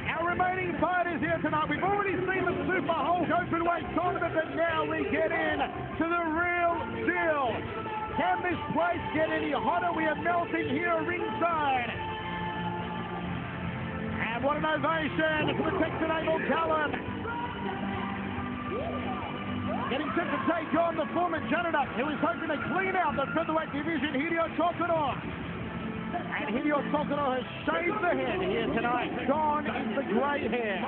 our remaining fighters here tonight. We've already seen the Super Hulk Openweight tournament, but now we get in to the real deal. Can this place get any hotter? We are melting here ringside. And what an ovation for the Texan Abel Callan. Getting set to take on the former janitor who is hoping to clean out the featherweight division, Hideo Tokuno. And Hideo Tokuno has shaved the head here tonight. Gone is the grey hair.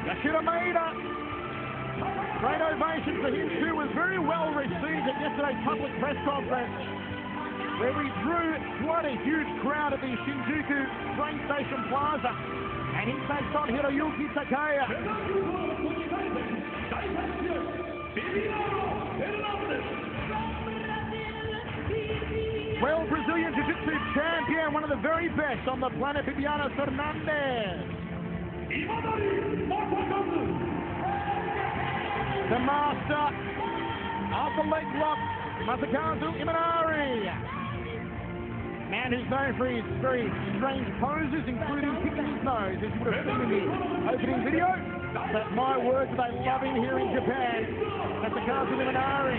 Yoshida Maeda. Great ovation for him too. Was very well received at yesterday's public press conference, where we drew quite a huge crowd at the Shinjuku train station plaza. And he takes on Hiroyuki Takaya. 12 Brazilian Jiu-Jitsu champion, one of the very best on the planet, Bibiano Fernandes. The master of the leg lock, Masakazu Imanari. Man who's known for his very strange poses, including picking his nose, as you would have seen in the opening video. But my words, they love him here in Japan. Masakazu Imanari.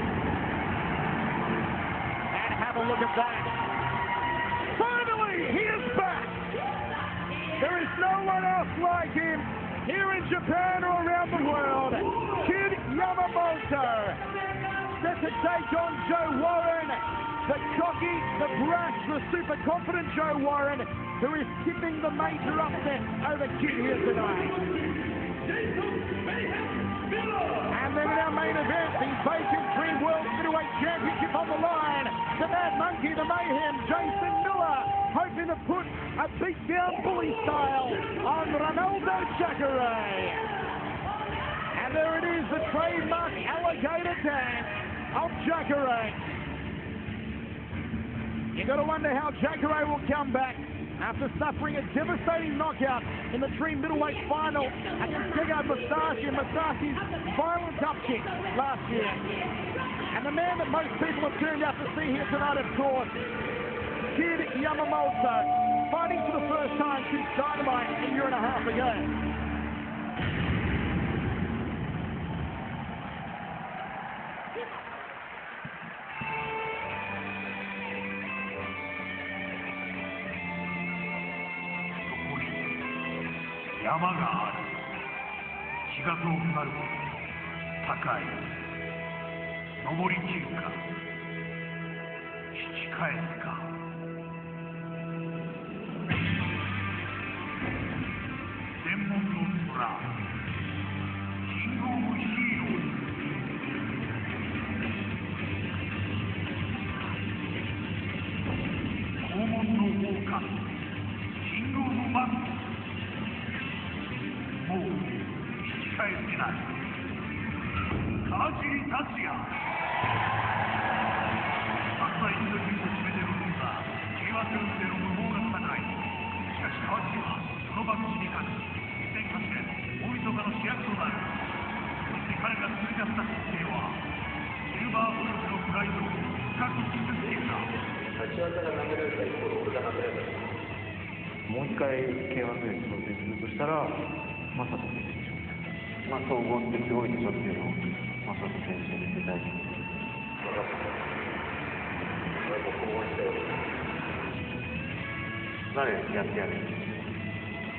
And have a look at that. Finally, he is back. There is no one else like him here in Japan or around the world. Kid Yamamoto set to take on Joe Warren. The cocky, the brash, the super confident Joe Warren, who is tipping the major upset over Kid here tonight. And then in our main event, the vacant Dream World Middleweight Championship on the line. The Mad Monkey, the Mayhem, Jason Miller, hoping to put a beat-down bully style on Ronaldo Jacare. And there it is, the trademark alligator dance of Jacare. You got to wonder how Jacare will come back after suffering a devastating knockout in the Dream Middleweight final against Gegard Mousasi and Mousasi's violent upkick last year. And the man that most people have turned out to see here tonight, of course, Kid Yamamoto, fighting for the first time since Dynamite a year and a half ago. King of 返せない川尻達也たった一度決めてるんだK1ルールでの無謀な戦いしかし川尻はそのバックに勝ち2008年大晦日の主役となるそして彼が作り出した姿勢はシルバーウルフのプライドを深く傷つけた立ち技が投げられた一方で俺が投げられたもう一回 K1 で挑戦するとしたらマサト選手でしょ総合ってすごいでしょっていうのをマサト選手に見せたい分かった俺も興奮したよ誰やってやる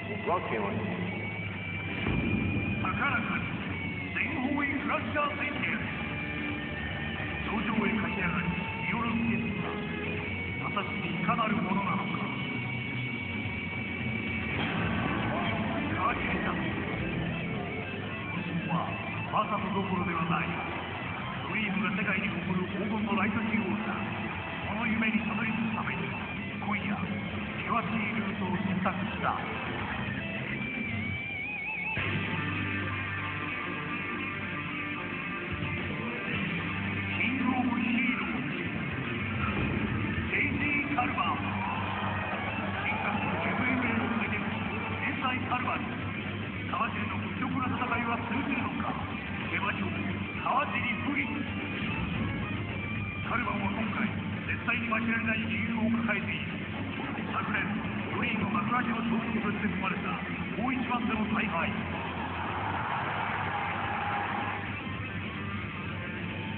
僕は K1 に高らかに全方位クラッシャー宣言頂上へ駆け上がり見下ろす決意は果たしていかなるものなのかマサトどころではないドリームが世界に誇る黄金のライトヒーローだこの夢にたどり着くために今夜険しいルートを選択したキングオブヒーローJGカルバー天下の MMA の最伝天才カルバーに川尻の屈辱な戦いは通じるのか川尻不義カルバンは今回絶対に負けられない理由を抱えている昨年ドリーム幕開けの勝負として生まれた大一番での大敗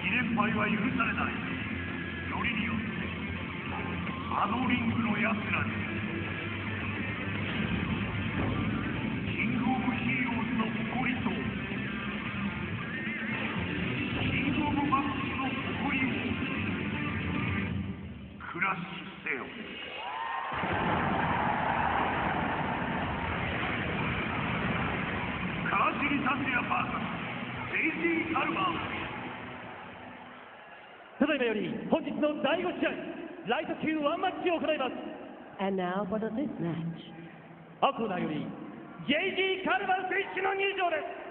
2連敗は許されないよりによってあのリングの奴らにキングオブヒーローズの誇りとマックスの誇りをクラッシュせよ川尻達也 vs JG カルバーただいまより本日の第5試合ライト級ワンマッチを行います And now for the fifth match 青コーナーより JG カルバー選手の入場です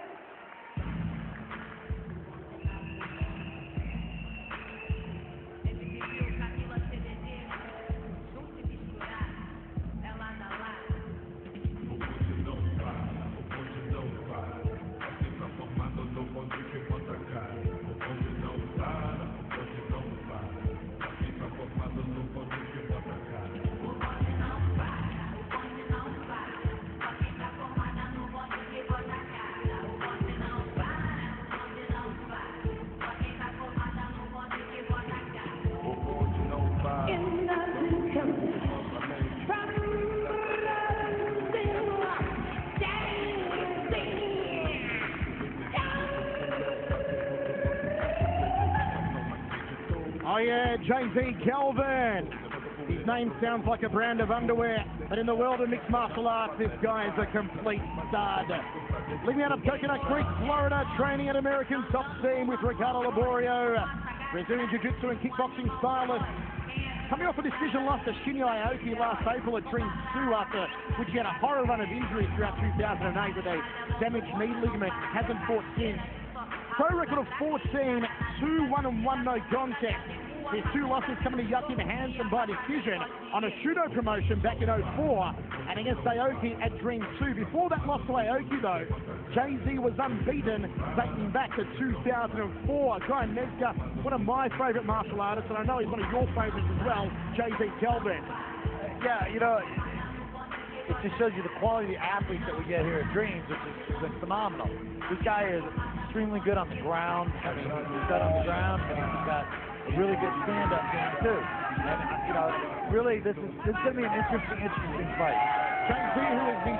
Oh yeah, JZ Kelvin. His name sounds like a brand of underwear, but in the world of mixed martial arts, this guy is a complete stud. Living out of Coconut Creek, Florida, training at American Top Team with Ricardo Laborio, Brazilian Jiu-Jitsu and kickboxing stylist. Coming off a decision loss to Shinya Aoki last April at Dream 2 after which he had a horror run of injuries throughout 2008 with a damaged knee ligament, hasn't fought since. Pro record of 14, 2-1-1 no contest. His two losses coming to Yuki Hansen by decision on a Shudo promotion back in 04 and against Aoki at Dream 2. Before that loss to Aoki though, JZ was unbeaten dating back to 2004. Guy Nezka, one of my favourite martial artists, and I know he's one of your favourites as well, JZ Kelvin. Yeah, you know, it just shows you the quality of the athletes that we get here at Dreams, which is phenomenal. This guy is extremely good on the ground. I mean, he's good on the ground, and he's got a really good stand-up game too. And you know, really, this is going to be an interesting fight. JZ, who is the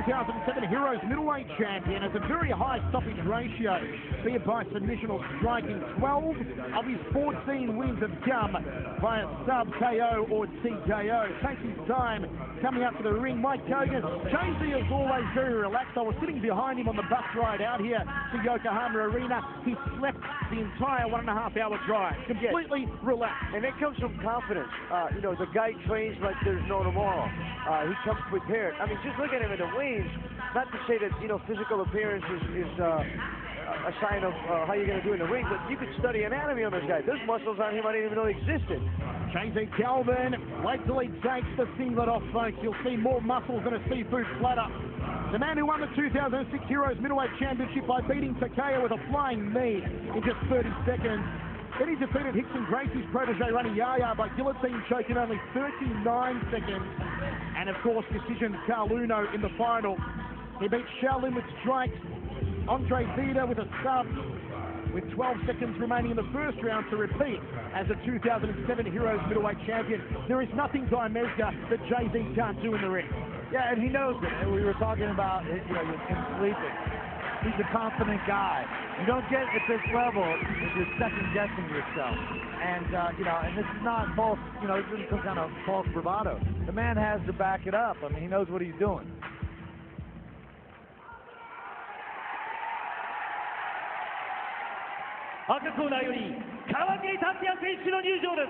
2006-2007 Heroes middleweight champion, has a very high stoppage ratio, be it by submission or striking. 12 of his 14 wins have come via sub KO or TKO. Takes his time coming up to the ring. Mike Kogan, JZ is always very relaxed. I was sitting behind him on the bus ride out here to Yokohama Arena. He slept the entire 1.5-hour drive, completely relaxed. And that comes from confidence. You know, the guy trains like there's no tomorrow. He comes prepared. I mean, just look at him in the weigh-ins. not to say that, you know, physical appearance is a sign of how you're going to do in the ring, but you could study anatomy on this guy. There's muscles on him I didn't even know existed. JZ Calvin, wait till he takes the singlet off, folks. You'll see more muscles than a seafood platter. The man who won the 2006 Heroes Middleweight Championship by beating Takeo with a flying knee in just 30 seconds. Then he defeated Rickson Gracie's protege, Rani Yahya, by guillotine choke in only 39 seconds. And of course, decision Carl Uno in the final. He beat Shaolin with strikes, Andre Vida with a sub, with 12 seconds remaining in the first round to repeat as a 2007 Heroes Middleweight Champion. There is nothing Guy Mezger that JZ can't do in the ring. Yeah, and he knows it. And we were talking about, you know, him sleeping. He's a confident guy. You don't get at this level if you're second-guessing yourself. And, you know, and this is not false, you know, this isn't some kind of false bravado. The man has to back it up. I mean, he knows what he's doing. Upper corner より川尻達也選手の入場です。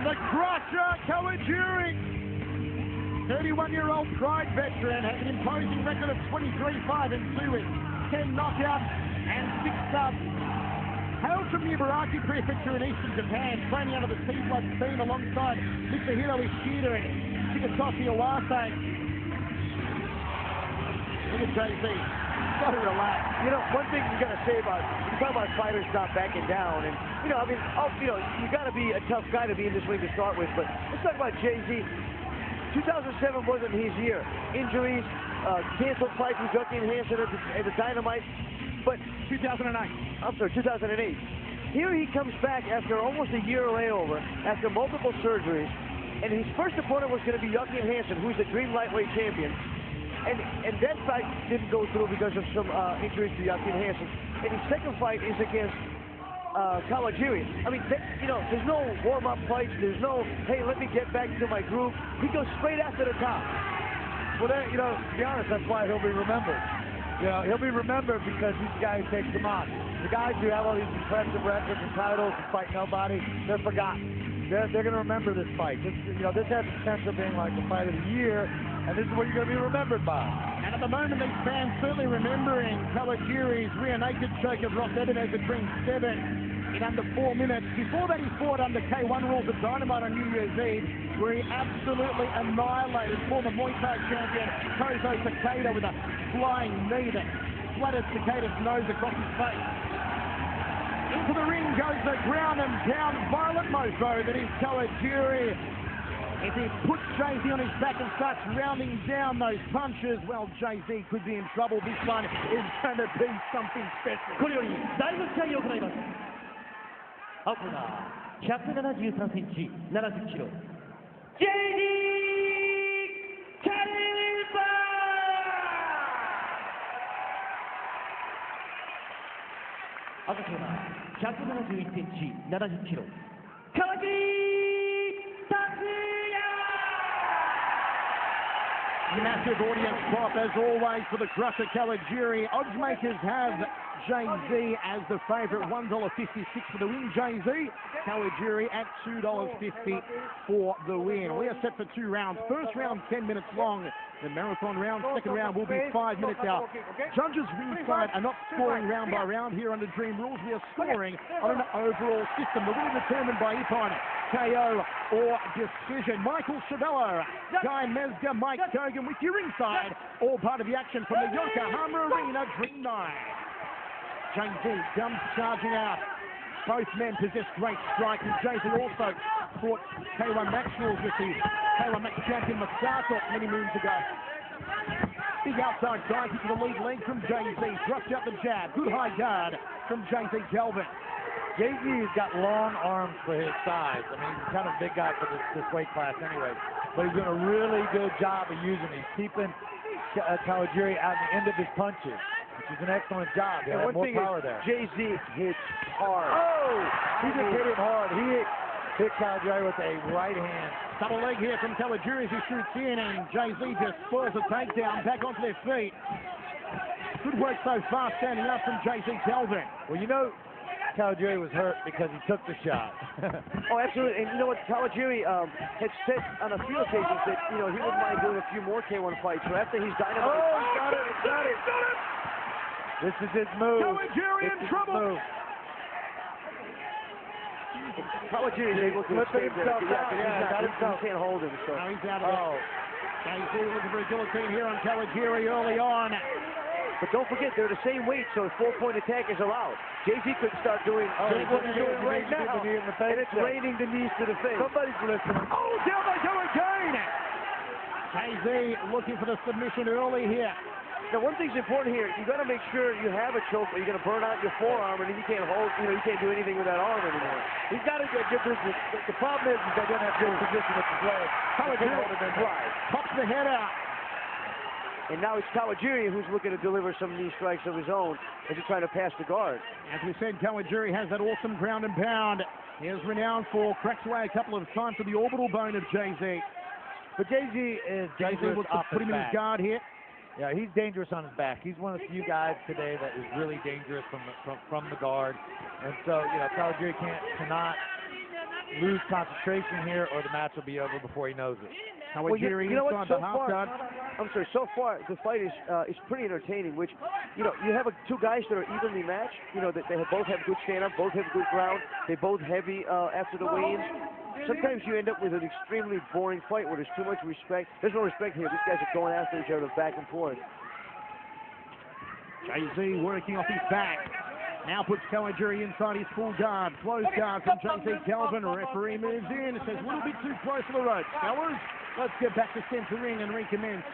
The Crusher Kawajiri, 31-year-old Pride veteran, has an imposing record of 23-5-2 with 10 knockouts and 6 subs. Hails from Ibaraki Prefecture in eastern Japan, training under the Sea Blood team alongside Mitsuhiro Ishida and Shigetoshi Iwase. Look at JZ. Gotta relax. You know, one thing you gotta say about, you talk about fighters not backing down, and you know, I mean, you know, you gotta be a tough guy to be in this ring to start with. But let's talk about JZ. 2007 wasn't his year. Injuries, canceled fights with Jockey and Hansen at the Dynamite. But 2008. I'm sorry, 2008. Here he comes back after almost a year layover, after multiple surgeries, and his first opponent was going to be Jockey and Hansen, who's the Dream Lightweight champion. And that fight didn't go through because of some injuries to Joachim Hansen. And his second fight is against Kawajiri. I mean, you know, there's no warm-up fights. There's no, hey, let me get back to my groove. He goes straight after the top. Well, that, you know, to be honest, that's why he'll be remembered. You know, he'll be remembered because he's the guy who takes them on. The guys who have all these impressive records and titles and fight nobody, they're forgotten. They're going to remember this fight. This, you know, this has the potential of being like the fight of the year, and this is what you're going to be remembered by. And at the moment, these fans certainly remembering Kawajiri's rear naked choke of Ross Ebenezer at Dream 7 in under 4 minutes. Before that, he fought under K1 rules at Dynamite on New Year's Eve, where he absolutely annihilated former Muay Thai champion Kozo Takeda with a flying knee that splattered Takeda's nose across his face. Into the ring goes the ground and pound violent mofo that is Kawajiri. If he puts JZ on his back and starts rounding down those punches, well, JZ could be in trouble. This one is going to be something special. これより第5試合を行います。青コーナー173センチ70キロ JD カリーバー。赤コーナー171センチ70キロ川尻達也。Massive audience pop as always for the Crusher Kawajiri. Oddsmakers have JZ as the favourite, $1.56 for the win. JZ, Kawajiri at $2.50 for the win. We are set for 2 rounds. First round 10 minutes long. The marathon round, second round will be 5 minutes out. Judges ringside are not scoring round by round here under Dream Rules. We are scoring on an overall system. The winner determined by Ippon, KO or decision. Michael Ciavello, Guy Mezger, Mike Kogan with you ringside. All part of the action from the Yokohama Arena Dream Night. JZ comes charging out. Both men possess great strikes, and JZ also fought K1 Max rules with the K1 Max champion Masato many moons ago. Big outside dive into the lead leg from JZ. Drops out the jab. Good high guard from JZ Calvin. JZ has got long arms for his size. I mean, he's kind of a big guy for this weight class anyway. but he's doing a really good job of using him. He's keeping Kawajiri at the end of his punches, which is an excellent job. And one more thing power is, there. Jay-Z hits hard. Oh! He just hit him hard. He hit Kawajiri with a right hand. Double leg here from Kawajiri as he shoots in, and Jay-Z just spoils a takedown back onto their feet. Good work so far standing up from J.Z. Kelvin. Well, you know, Kawajiri was hurt because he took the shot. Oh, absolutely. And you know what? Kawajiri had said on a few occasions that, you know, he wouldn't mind doing a few more K1 fights. So after he's dynamite. Oh, he got it. He got it. This is his move. Kawajiri in trouble. Kawajiri is able to escape there. He can't hold him. So. Now he's out of it. Jay-Z looking for a guillotine here on Kawajiri early on. But don't forget, they're the same weight, so a 4-point attack is allowed. Jay-Z could start doing what he's doing right now, and it's raining the knees to the face. Somebody's listening. Oh, down they go again! Jay-Z looking for the submission early here. Now, one thing's important here. You got to make sure you have a choke, or you're going to burn out your forearm, and then you can't hold. You know, you can't do anything with that arm anymore. He's got to get good position. The problem is they don't have good position with his leg. Right. Pops the head out. And now it's Kawajiri who's looking to deliver some knee strikes of his own as he's trying to pass the guard. As we said, Kawajiri has that awesome ground and pound. He is renowned for cracks away a couple of times to the orbital bone of Jay-Z. But Jay-Z is dangerous looks off to put him in his guard here. Yeah, he's dangerous on his back. He's one of the few guys today that is really dangerous from the guard. And so, you know, Kawajiri cannot lose concentration here, or the match will be over before he knows it. Kawajiri you know what? inside So the half far, guard. I'm sorry. So far, the fight is pretty entertaining. Which, you know, you have two guys that are evenly matched. You know, that they both have good stand-up, both have good ground. They both heavy after the weigh-ins. Sometimes you end up with an extremely boring fight where there's too much respect. There's no respect here. These guys are going after each other back and forth. Jay-Z working off his back. Now puts Kawajiri inside his full guard. Close guard from J.Z. Kelvin. Referee moves in. Says a little bit too close to the ropes. Fellas, let's get back to center ring and recommence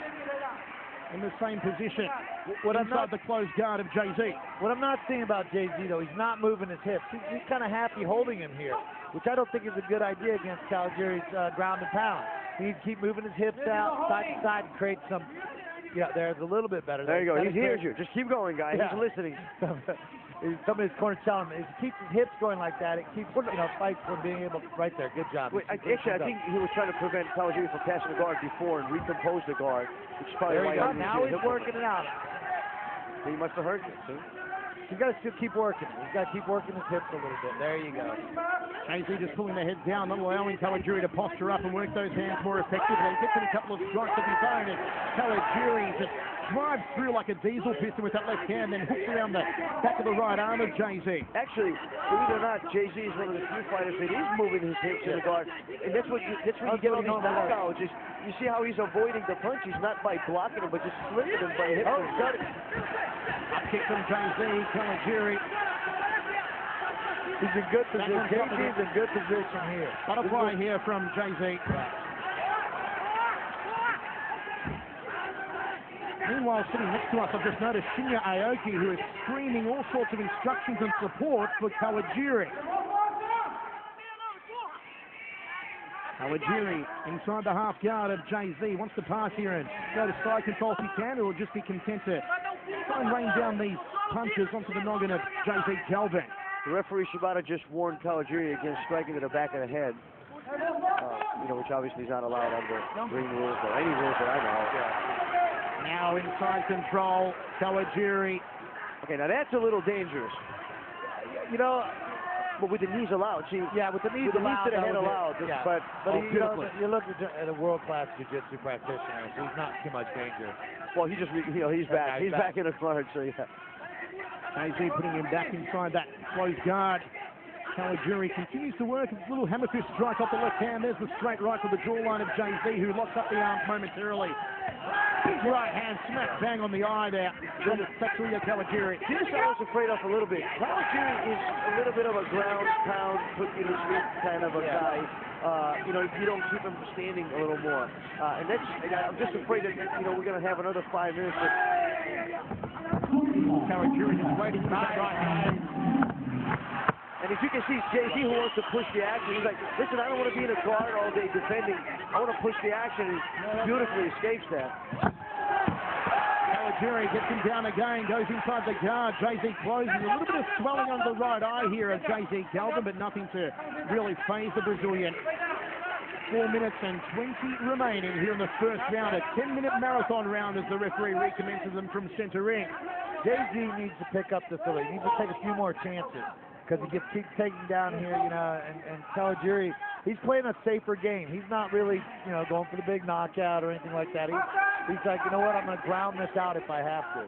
in the same position. Inside the closed guard of Jay-Z. What I'm not seeing about Jay-Z, though, he's not moving his hips. He's kind of happy holding him here, which I don't think is a good idea against Kawajiri's ground and pound. He needs to keep moving his hips out, side to side, and create some. Yeah, there's a little bit better. There you go. He hears you. Just keep going, guys. Yeah. He's listening. Some of his corners telling him, if he keeps his hips going like that, it keeps, you know, fights from being able to, right there, good job. Wait, actually, I think he was trying to prevent Kawajiri from passing the guard before and recompose the guard, which is probably why now he's working it out. He must have hurt you, see? He's got to still keep working. He's got to keep working his hips a little bit. There you go. Jay-Z just pulling their heads down, not allowing Kawajiri to posture up and work those hands more effectively. He gets in a couple of strikes of his own, and Kawajiri just drives through like a diesel piston with that left hand, then hooks around the back of the right arm of Jay-Z. Actually, believe it or not, Jay-Z is one of the few fighters that is moving his hips in the guard. And that's what you get all these knockouts. Is you see how he's avoiding the punches, not by blocking them, but just slipping them by hitting them. Up kick from Jay-Z, Kawajiri. He's in good position. Jay-Z's in good position here. Butterfly here from Jay-Z. Meanwhile, sitting next to us, I've just noticed Shinya Aoki, who is screaming all sorts of instructions and support for Kawajiri. Kawajiri inside the half guard of Jay-Z. Wants to pass here and go to side control if he can, or will just be content to try and rain down these punches onto the noggin of J.Z. Kelvin. The referee Shibata just warned Kawajiri against striking to the back of the head, you know, which obviously is not allowed under ring rules or any rules that I know. Now inside control, Kawajiri. Okay, now that's a little dangerous. You know, but with the knees allowed, see. Yeah, with the knees allowed. To the head allowed. Yeah. But you know, you look at a world-class jiu-jitsu practitioner, so he's not too much danger. Well, he just, you know, he's back. He's back in the guard, so yeah. Jay-Z putting him back inside that closed guard. Kawajiri continues to work. A little hammer fist strike off the left hand. There's the straight right to the jawline of Jay-Z, who locks up the arms momentarily. His right hand smack bang on the eye there from Tatsuya Kawajiri. This I was afraid of a little bit. Kawajiri is a little bit of a ground pound, put you to sleep kind of a guy. You know, if you don't keep him standing a little more. And I'm just afraid that, you know, we're going to have another 5 minutes. Kawajiri is waiting for that right hand. And as you can see, Jay-Z, who wants to push the action, he's like, listen, I don't want to be in a guard all day defending. I want to push the action, and beautifully escapes that. Kawajiri gets him down again, goes inside the guard. Jay-Z closes. A little bit of swelling under the right eye here of Jay-Z Calvin, but nothing to really faze the Brazilian. 4 minutes and 20 remaining here in the first round. A 10-minute marathon round as the referee recommences them from center ring. Jay-Z needs to pick up the fill. He needs to take a few more chances because he keeps taking down here, you know, and Kawajiri, he's playing a safer game. He's not really, you know, going for the big knockout or anything like that. He's like, you know what, I'm going to ground this out if I have to.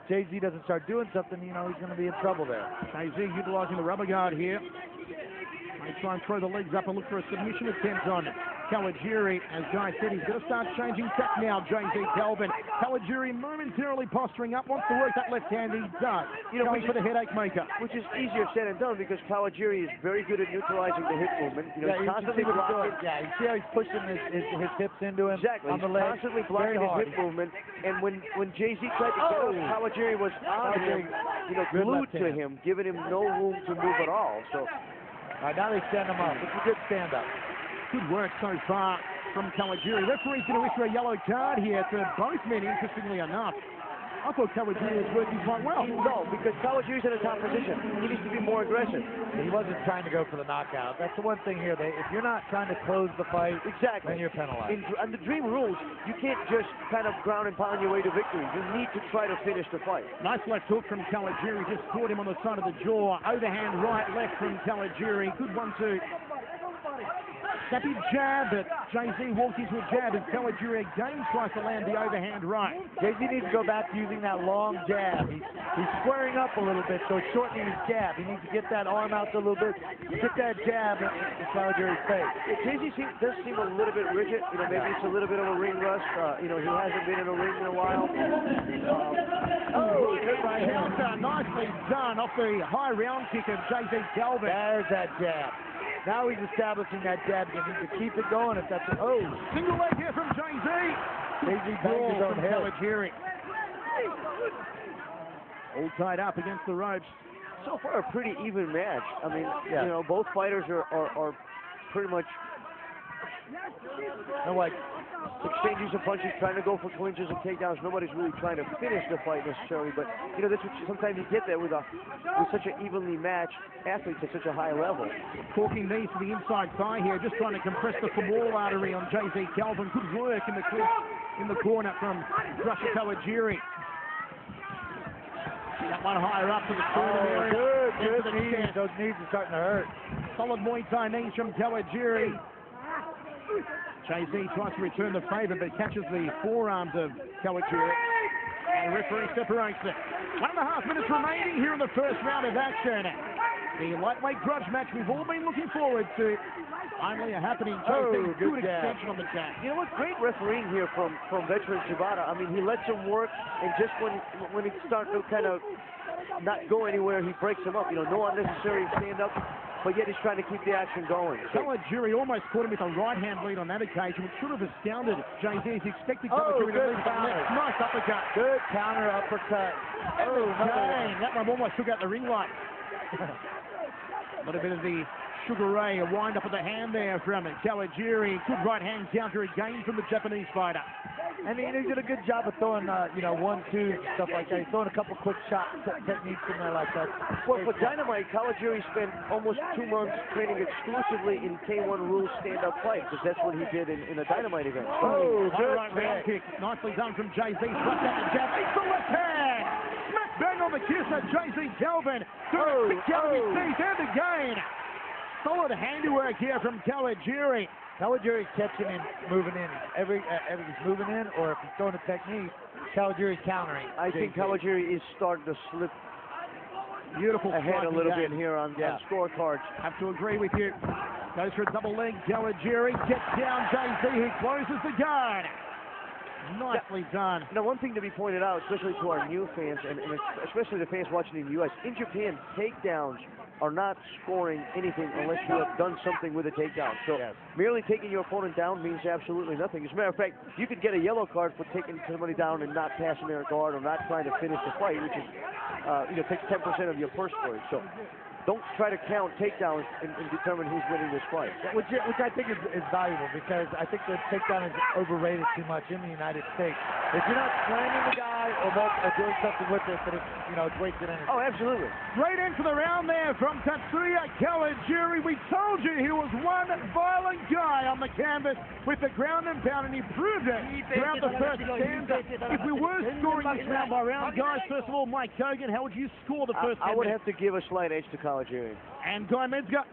Jay-Z doesn't start doing something, you know, he's going to be in trouble there. Jay-Z utilizing the rubber guard here. They try and throw the legs up and look for a submission attempt on Kawajiri. As Guy said, he's got to start changing tack now, Jay-Z Calvin. Kawajiri momentarily posturing up, wants to work that left hand. He does. Going for the headache maker. Which is easier said than done because Kawajiri is very good at neutralizing the hip movement. You know, he's constantly blocking. Yeah, you see how he's pushing his hips into him? Exactly. On the he's leg. Constantly blocking his hip movement. And when Jay-Z tried to get up, Kawajiri was on him, you know, glued to him, giving him no room to move at all. So. All right, now they stand him up. It's a good stand-up. Good work so far from Kawajiri. Referee's going to issue a yellow card here to both men, interestingly enough. I thought Kawajiri was working quite well. No, because Kawajiri's in a top position. He needs to be more aggressive. He wasn't trying to go for the knockout. That's the one thing here. If you're not trying to close the fight, then you're penalized. In the Dream rules, you can't just kind of ground and pound your way to victory. You need to try to finish the fight. Nice left hook from Kawajiri. Just caught him on the side of the jaw. Overhand right, left from Kawajiri. Good 1-2. Snappy jab, but Jay-Z walks into a jab as Kawajiri again tries to land the overhand right. Jay-Z needs to go back to using that long jab. He's squaring up a little bit, so he's shortening his jab. He needs to get that arm out a little bit, get that jab in Kawajiri's face. Jay-Z does seem a little bit rigid. You know, maybe it's a little bit of a ring rust. You know, he hasn't been in a ring in a while. Good right counter, nicely done off the high round kick of Jay-Z Calvin. There's that jab. Now he's establishing that jab. You need to keep it going if that's single leg here from Jay-Z. Jay-Z bangs his own head. Kawajiri. All tied up against the ropes. So far, a pretty even match. I mean, you know, both fighters are pretty much like exchanging some punches, trying to go for clinches and takedowns. Nobody's really trying to finish the fight necessarily, but you know, that's what sometimes you get that with such an evenly matched athletes at such a high level. Corking knees to the inside thigh here, just trying to compress the femoral artery on Jay-Z Calvin. Good work in the corner from Russia Kawajiri. That one higher up to the sternum area. Good knees. Those knees are starting to hurt. Solid Muay Thai knees from Kawajiri. Jay-Z tries to return the favor, but catches the forearms of Kawajiri. And the referee separates it. 1.5 minutes remaining here in the first round of action. The lightweight grudge match we've all been looking forward to. Finally a happening. Good extension on the jab. You know what? Great refereeing here from veteran Shibata. I mean, he lets him work, and just when he starts to kind of not go anywhere, he breaks him up. You know, no unnecessary stand-up, but yet he's trying to keep the action going. Kawajiri almost caught him with a right-hand lead on that occasion, which should have astounded Jay-Z. He expected Kawajiri to lead that. Nice uppercut. Good counter uppercut. Dang, that one almost took out the ring light. A little bit of the Sugar Ray, a wind up of the hand there from Kawajiri. Good right hand counter again from the Japanese fighter. And he did a good job of throwing, 1-2, stuff like that. He's throwing a couple quick shot techniques in there like that. Well, for Dynamite, Kawajiri spent almost 2 months training exclusively in K1 rules stand-up fight, because that's what he did in a Dynamite event. Good right round kick. Nicely done from Jay-Z. Flush out the jab. It's the left hand. Smack bang on the kisser. Jay-Z Calvin. Kick out of his teeth and again. Solid handiwork here from Kawajiri. Kawajiri's catching and moving in. Every he's moving in, or if he's throwing a technique, Kawajiri's countering. I think Kawajiri is starting to slip ahead a little bit here on scorecards. Have to agree with you. Goes for a double leg. Kawajiri gets down Jay-Z. He closes the guard. Nicely done. Now, one thing to be pointed out, especially to our new fans, and especially the fans watching in the U.S., in Japan, takedowns are not scoring anything unless you have done something with a takedown. So merely taking your opponent down means absolutely nothing. As a matter of fact, you could get a yellow card for taking somebody down and not passing their guard or not trying to finish the fight, which is, takes 10% of your purse points. So don't try to count takedowns and determine who's winning this fight. Which I think is valuable, because I think the takedown is overrated too much in the United States. If you're not slamming the guy or doing something with it, then it's wasted energy. Oh, absolutely. Straight into the round there from Tatsuya Kawajiri. We told you he was one violent guy on the canvas with the ground and pound, and he proved it throughout the first stanza. If we were scoring this round by round, guys, first of all, Mike Kogan, how would you score the first 10 I would minutes? have to give a slight edge to Kawajiri. And Guy Mezger.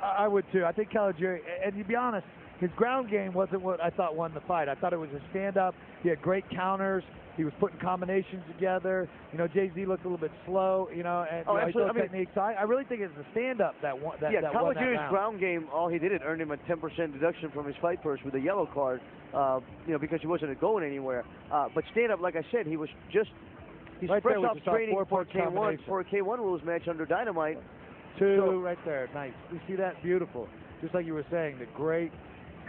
I would too. I think Kawajiri, and to be honest, his ground game wasn't what I thought won the fight. I thought it was a stand-up. He had great counters. He was putting combinations together. Jay-Z looked a little bit slow, and absolutely. technique. So I really think it's the stand-up that won that won that Kawajiri's round. ground game, all he did, it earned him a 10% deduction from his fight purse with a yellow card, because he wasn't going anywhere. But stand-up, like I said, he's right fresh there off with the training for four-point a K1 rules match under Dynamite. Right there, nice. You see that? Beautiful. Just like you were saying, the great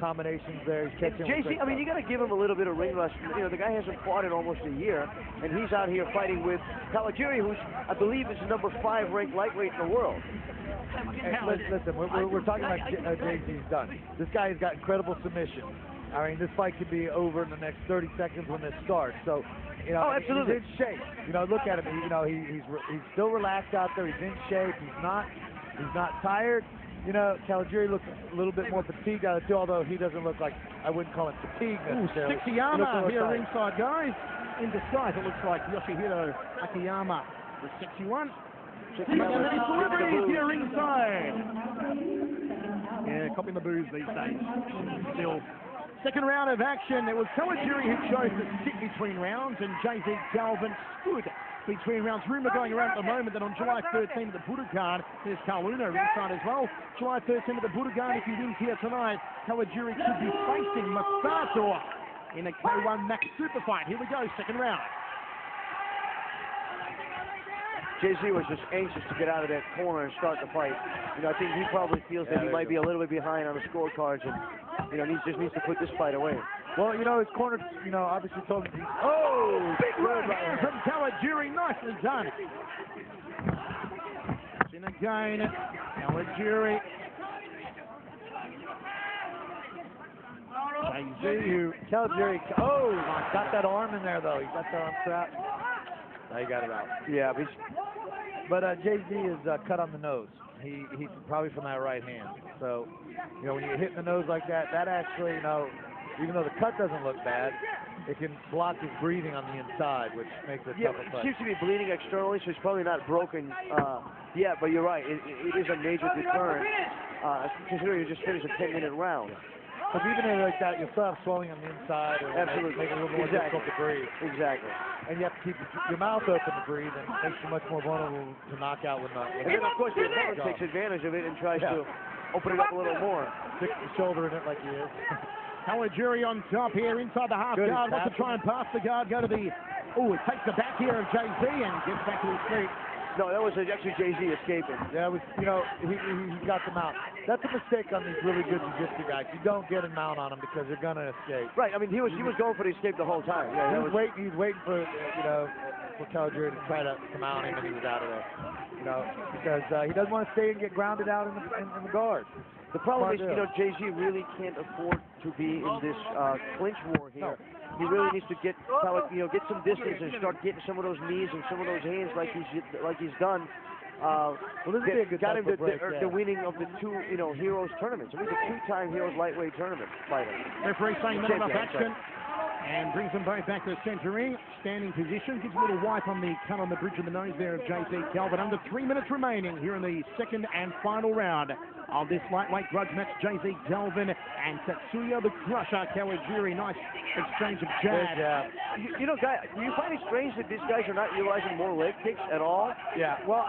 combinations there. He's catching. JC, you got to give him a little bit of ring rust. The guy hasn't fought in almost a year, and he's out here fighting with Kawajiri, who's, I believe, is number 5 ranked lightweight in the world. Listen, we're talking about Jay-Z's done. This guy has got incredible submission. I mean, this fight could be over in the next 30 seconds when this starts. So, absolutely. He's in shape. Look at him. He's still relaxed out there. He's in shape. He's not tired. Kawajiri looks a little bit more fatigued out of the two, although he doesn't look like, I wouldn't call him fatigued necessarily. Sekiyama here ringside, guys. In disguise, it looks like Yoshihiro Akiyama, the sexy one. Celebrities here ringside. Yeah, copying the booze these days. Still. Second round of action. It was Kawajiri who chose to sit between rounds, and Jay-Z Galvin stood between rounds. Rumour going around at the moment that on July 13th at the Budokan, there's Carl Luna ringside as well. July 13th at the Budokan, if he wins here tonight, Kawajiri could be facing Masato in a K1 Max Super Fight. Here we go, second round. Jay-Z was just anxious to get out of that corner and start the fight. I think he probably feels that he might be a little bit behind on the scorecards, and he just needs to put this fight away. Well, his corner, obviously told him. Big right hand from Kawajiri, nicely done. In again, Kawajiri. Kawajiri, got that arm in there though. He got the arm trapped. Now he got it out. Yeah, but Jay-Z is cut on the nose. He's probably from that right hand. So, when you hit the nose like that, that actually, even though the cut doesn't look bad, it can block his breathing on the inside, which makes it tougher. It seems to be bleeding externally, so it's probably not broken yet, but you're right. It is a major deterrent, considering you just finished a 10-minute round. Because even like that, you'll still have swelling on the inside, or absolutely, make it a little more difficult to breathe. Exactly. And you have to keep your mouth open to breathe, and it makes you much more vulnerable to knock out with nothing. And then, of course, the opponent takes advantage of it and tries to open it up a little more. Sticks the shoulder in it like he is. Kawajiri on top here, inside the half guard. Wants to try and pass the guard, go to the... it takes the back here of Jay-Z and gets back to his feet. No, that was actually Jay-Z escaping. Yeah, it was, he got them out. That's a mistake on these really good jiu-jitsu guys. You don't get a mount on them because they're going to escape. Right, he was going for the escape the whole time. Yeah, he was waiting for, for Kawajiri to try to mount him, and he was out of there. Because he doesn't want to stay and get grounded out in the guard. The problem is, Jay-Z really can't afford to be in this clinch war here. No. He really needs to get some distance and start getting some of those knees and some of those hands like he's done. This would be a good got him the winning of the two Heroes tournaments. He's a 2-time Heroes lightweight tournament fighter. Referee saying not enough action and brings them both back to the center ring. Standing position, gives a little wipe on the cut on the bridge of the nose there of Jay-Z Galvin. Under 3 minutes remaining here in the second and final round of this lightweight grudge match. Jay-Z Delvin and Tetsuya the Crusher Kawajiri. Nice exchange of jab. You know, guy, do you find it strange that these guys are not utilizing more leg kicks at all? Yeah, well,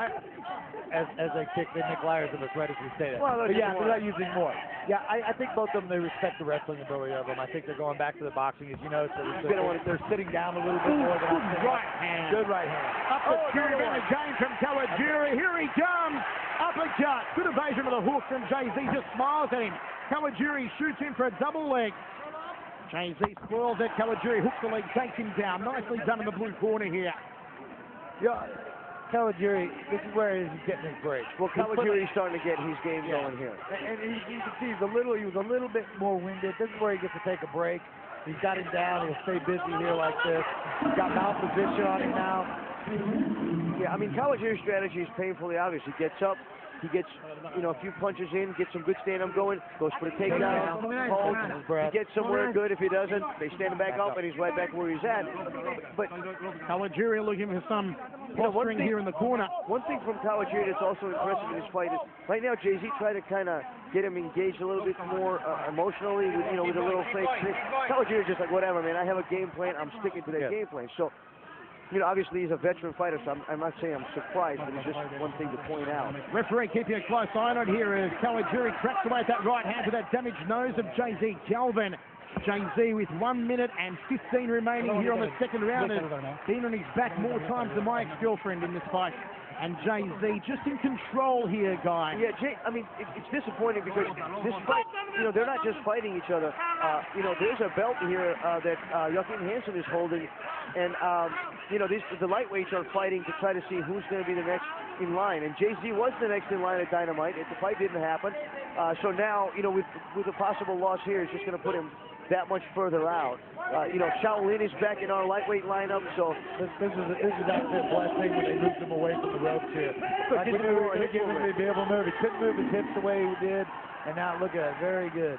as they kick, Nick Lyers of Athletic would say that. Well, but yeah, they're not using more. Yeah, I think both of them, they respect the wrestling ability of them. I think they're going back to the boxing. As you know, they're sitting down a little bit more than good right hand. Good right hand. Up the tube in again from Kawajiri. Here he comes. Uppercut. Good evasion of the hook from Jay-Z. Just smiles at him. Kawajiri shoots him for a double leg. Jay-Z spoils it. Kawajiri hooks the leg, takes him down. Nicely done in the blue corner here. Yeah. Kawajiri, this is where he's getting his break. Well, Kawajiri's starting to get his game going here. And you can see he was a little bit more winded. This is where he gets to take a break. He's got him down. He'll stay busy here like this. He's got mount position on him now. Yeah, I mean, Kawajiri's strategy is painfully obvious. He gets up, he gets, a few punches in, gets some good stand-up going, goes for the takedown, holds, he gets somewhere good. If he doesn't, they stand him back up, and he's right back where he's at. But Kawajiri looking for some posturing here in the corner. One thing from Kawajiri that's also impressive in this fight is, right now, Jay-Z tried to kind of get him engaged a little bit more emotionally with a little fake trick. Kawajiri's just like, whatever, man, I have a game plan, I'm sticking to that game plan. So, obviously he's a veteran fighter, so I'm not saying I'm surprised, but it's just one thing to point out. Referee keeping a close eye on it here as Kawajiri cracks away at that right hand to that damaged nose of Jay-Z Delvin. Jay-Z with 1 minute and 15 remaining here on the second round has been on his back more times than my ex-girlfriend in this fight. And Jay-Z just in control here, guys. Yeah, I mean, it's disappointing because this fight, they're not just fighting each other. There's a belt here that Joachim Hansen is holding, and the lightweights are fighting to try to see who's going to be the next in line. And Jay-Z was the next in line at Dynamite. The fight didn't happen, so now with a possible loss here, it's just going to put him that much further out. Shaolin is back in our lightweight lineup, so this is actually a blessing when they moved him away from the ropes here. I couldn't be able to move. He couldn't move his hips the way he did, and now look at it, very good.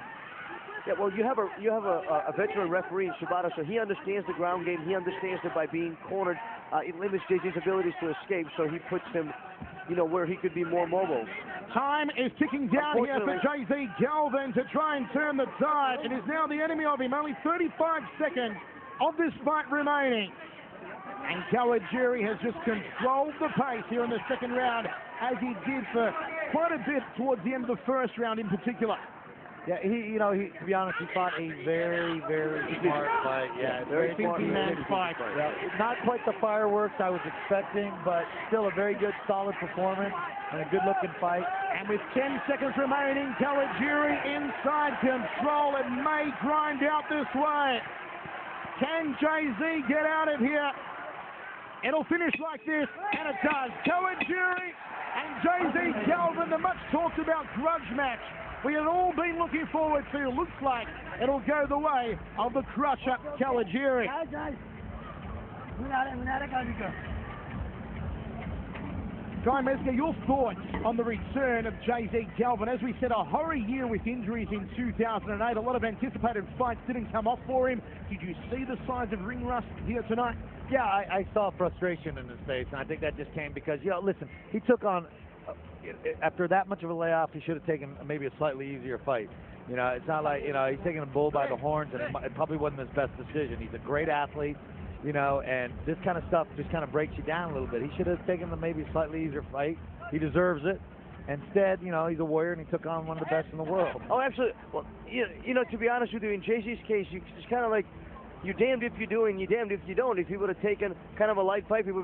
Yeah, well, you have a veteran referee in Shibata, so he understands the ground game. He understands that by being cornered, it limits Jay-Z's abilities to escape, so he puts him, where he could be more mobile. Time is ticking down here for Jay-Z Delvin to try and turn the tide. It is now the enemy of him. Only 35 seconds of this fight remaining. And Kawajiri has just controlled the pace here in the second round, as he did for quite a bit towards the end of the first round in particular. Yeah, he to be honest, he fought a very, very smart fight. Yeah, very man fight. Yeah, not quite the fireworks I was expecting, but still a very good, solid performance and a good-looking fight. And with 10 seconds remaining, Kawajiri inside control. It may grind out this way. Can Jay-Z get out of here? It'll finish like this, and it does. Kawajiri and Jay-Z Delvin, the much-talked-about grudge match we had all been looking forward to. Looks like it'll go the way of the Crusher Kawajiri. Guy Mezger, your thoughts on the return of Jay-Z Delvin? As we said, a horror year with injuries in 2008. A lot of anticipated fights didn't come off for him. Did you see the signs of ring rust here tonight? Yeah, I saw frustration in his face, and I think that just came because, listen, he took on, after that much of a layoff, he should have taken maybe a slightly easier fight. It's not like, he's taking a bull by the horns, and it probably wasn't his best decision. He's a great athlete, and this kind of stuff just kind of breaks you down a little bit. He should have taken a maybe slightly easier fight. He deserves it. Instead, he's a warrior, and he took on one of the best in the world. Oh, absolutely. Well, to be honest with you, in Jay-Z's case, it's kind of like, you're damned if you do and you're damned if you don't. If he would have taken kind of a light fight, people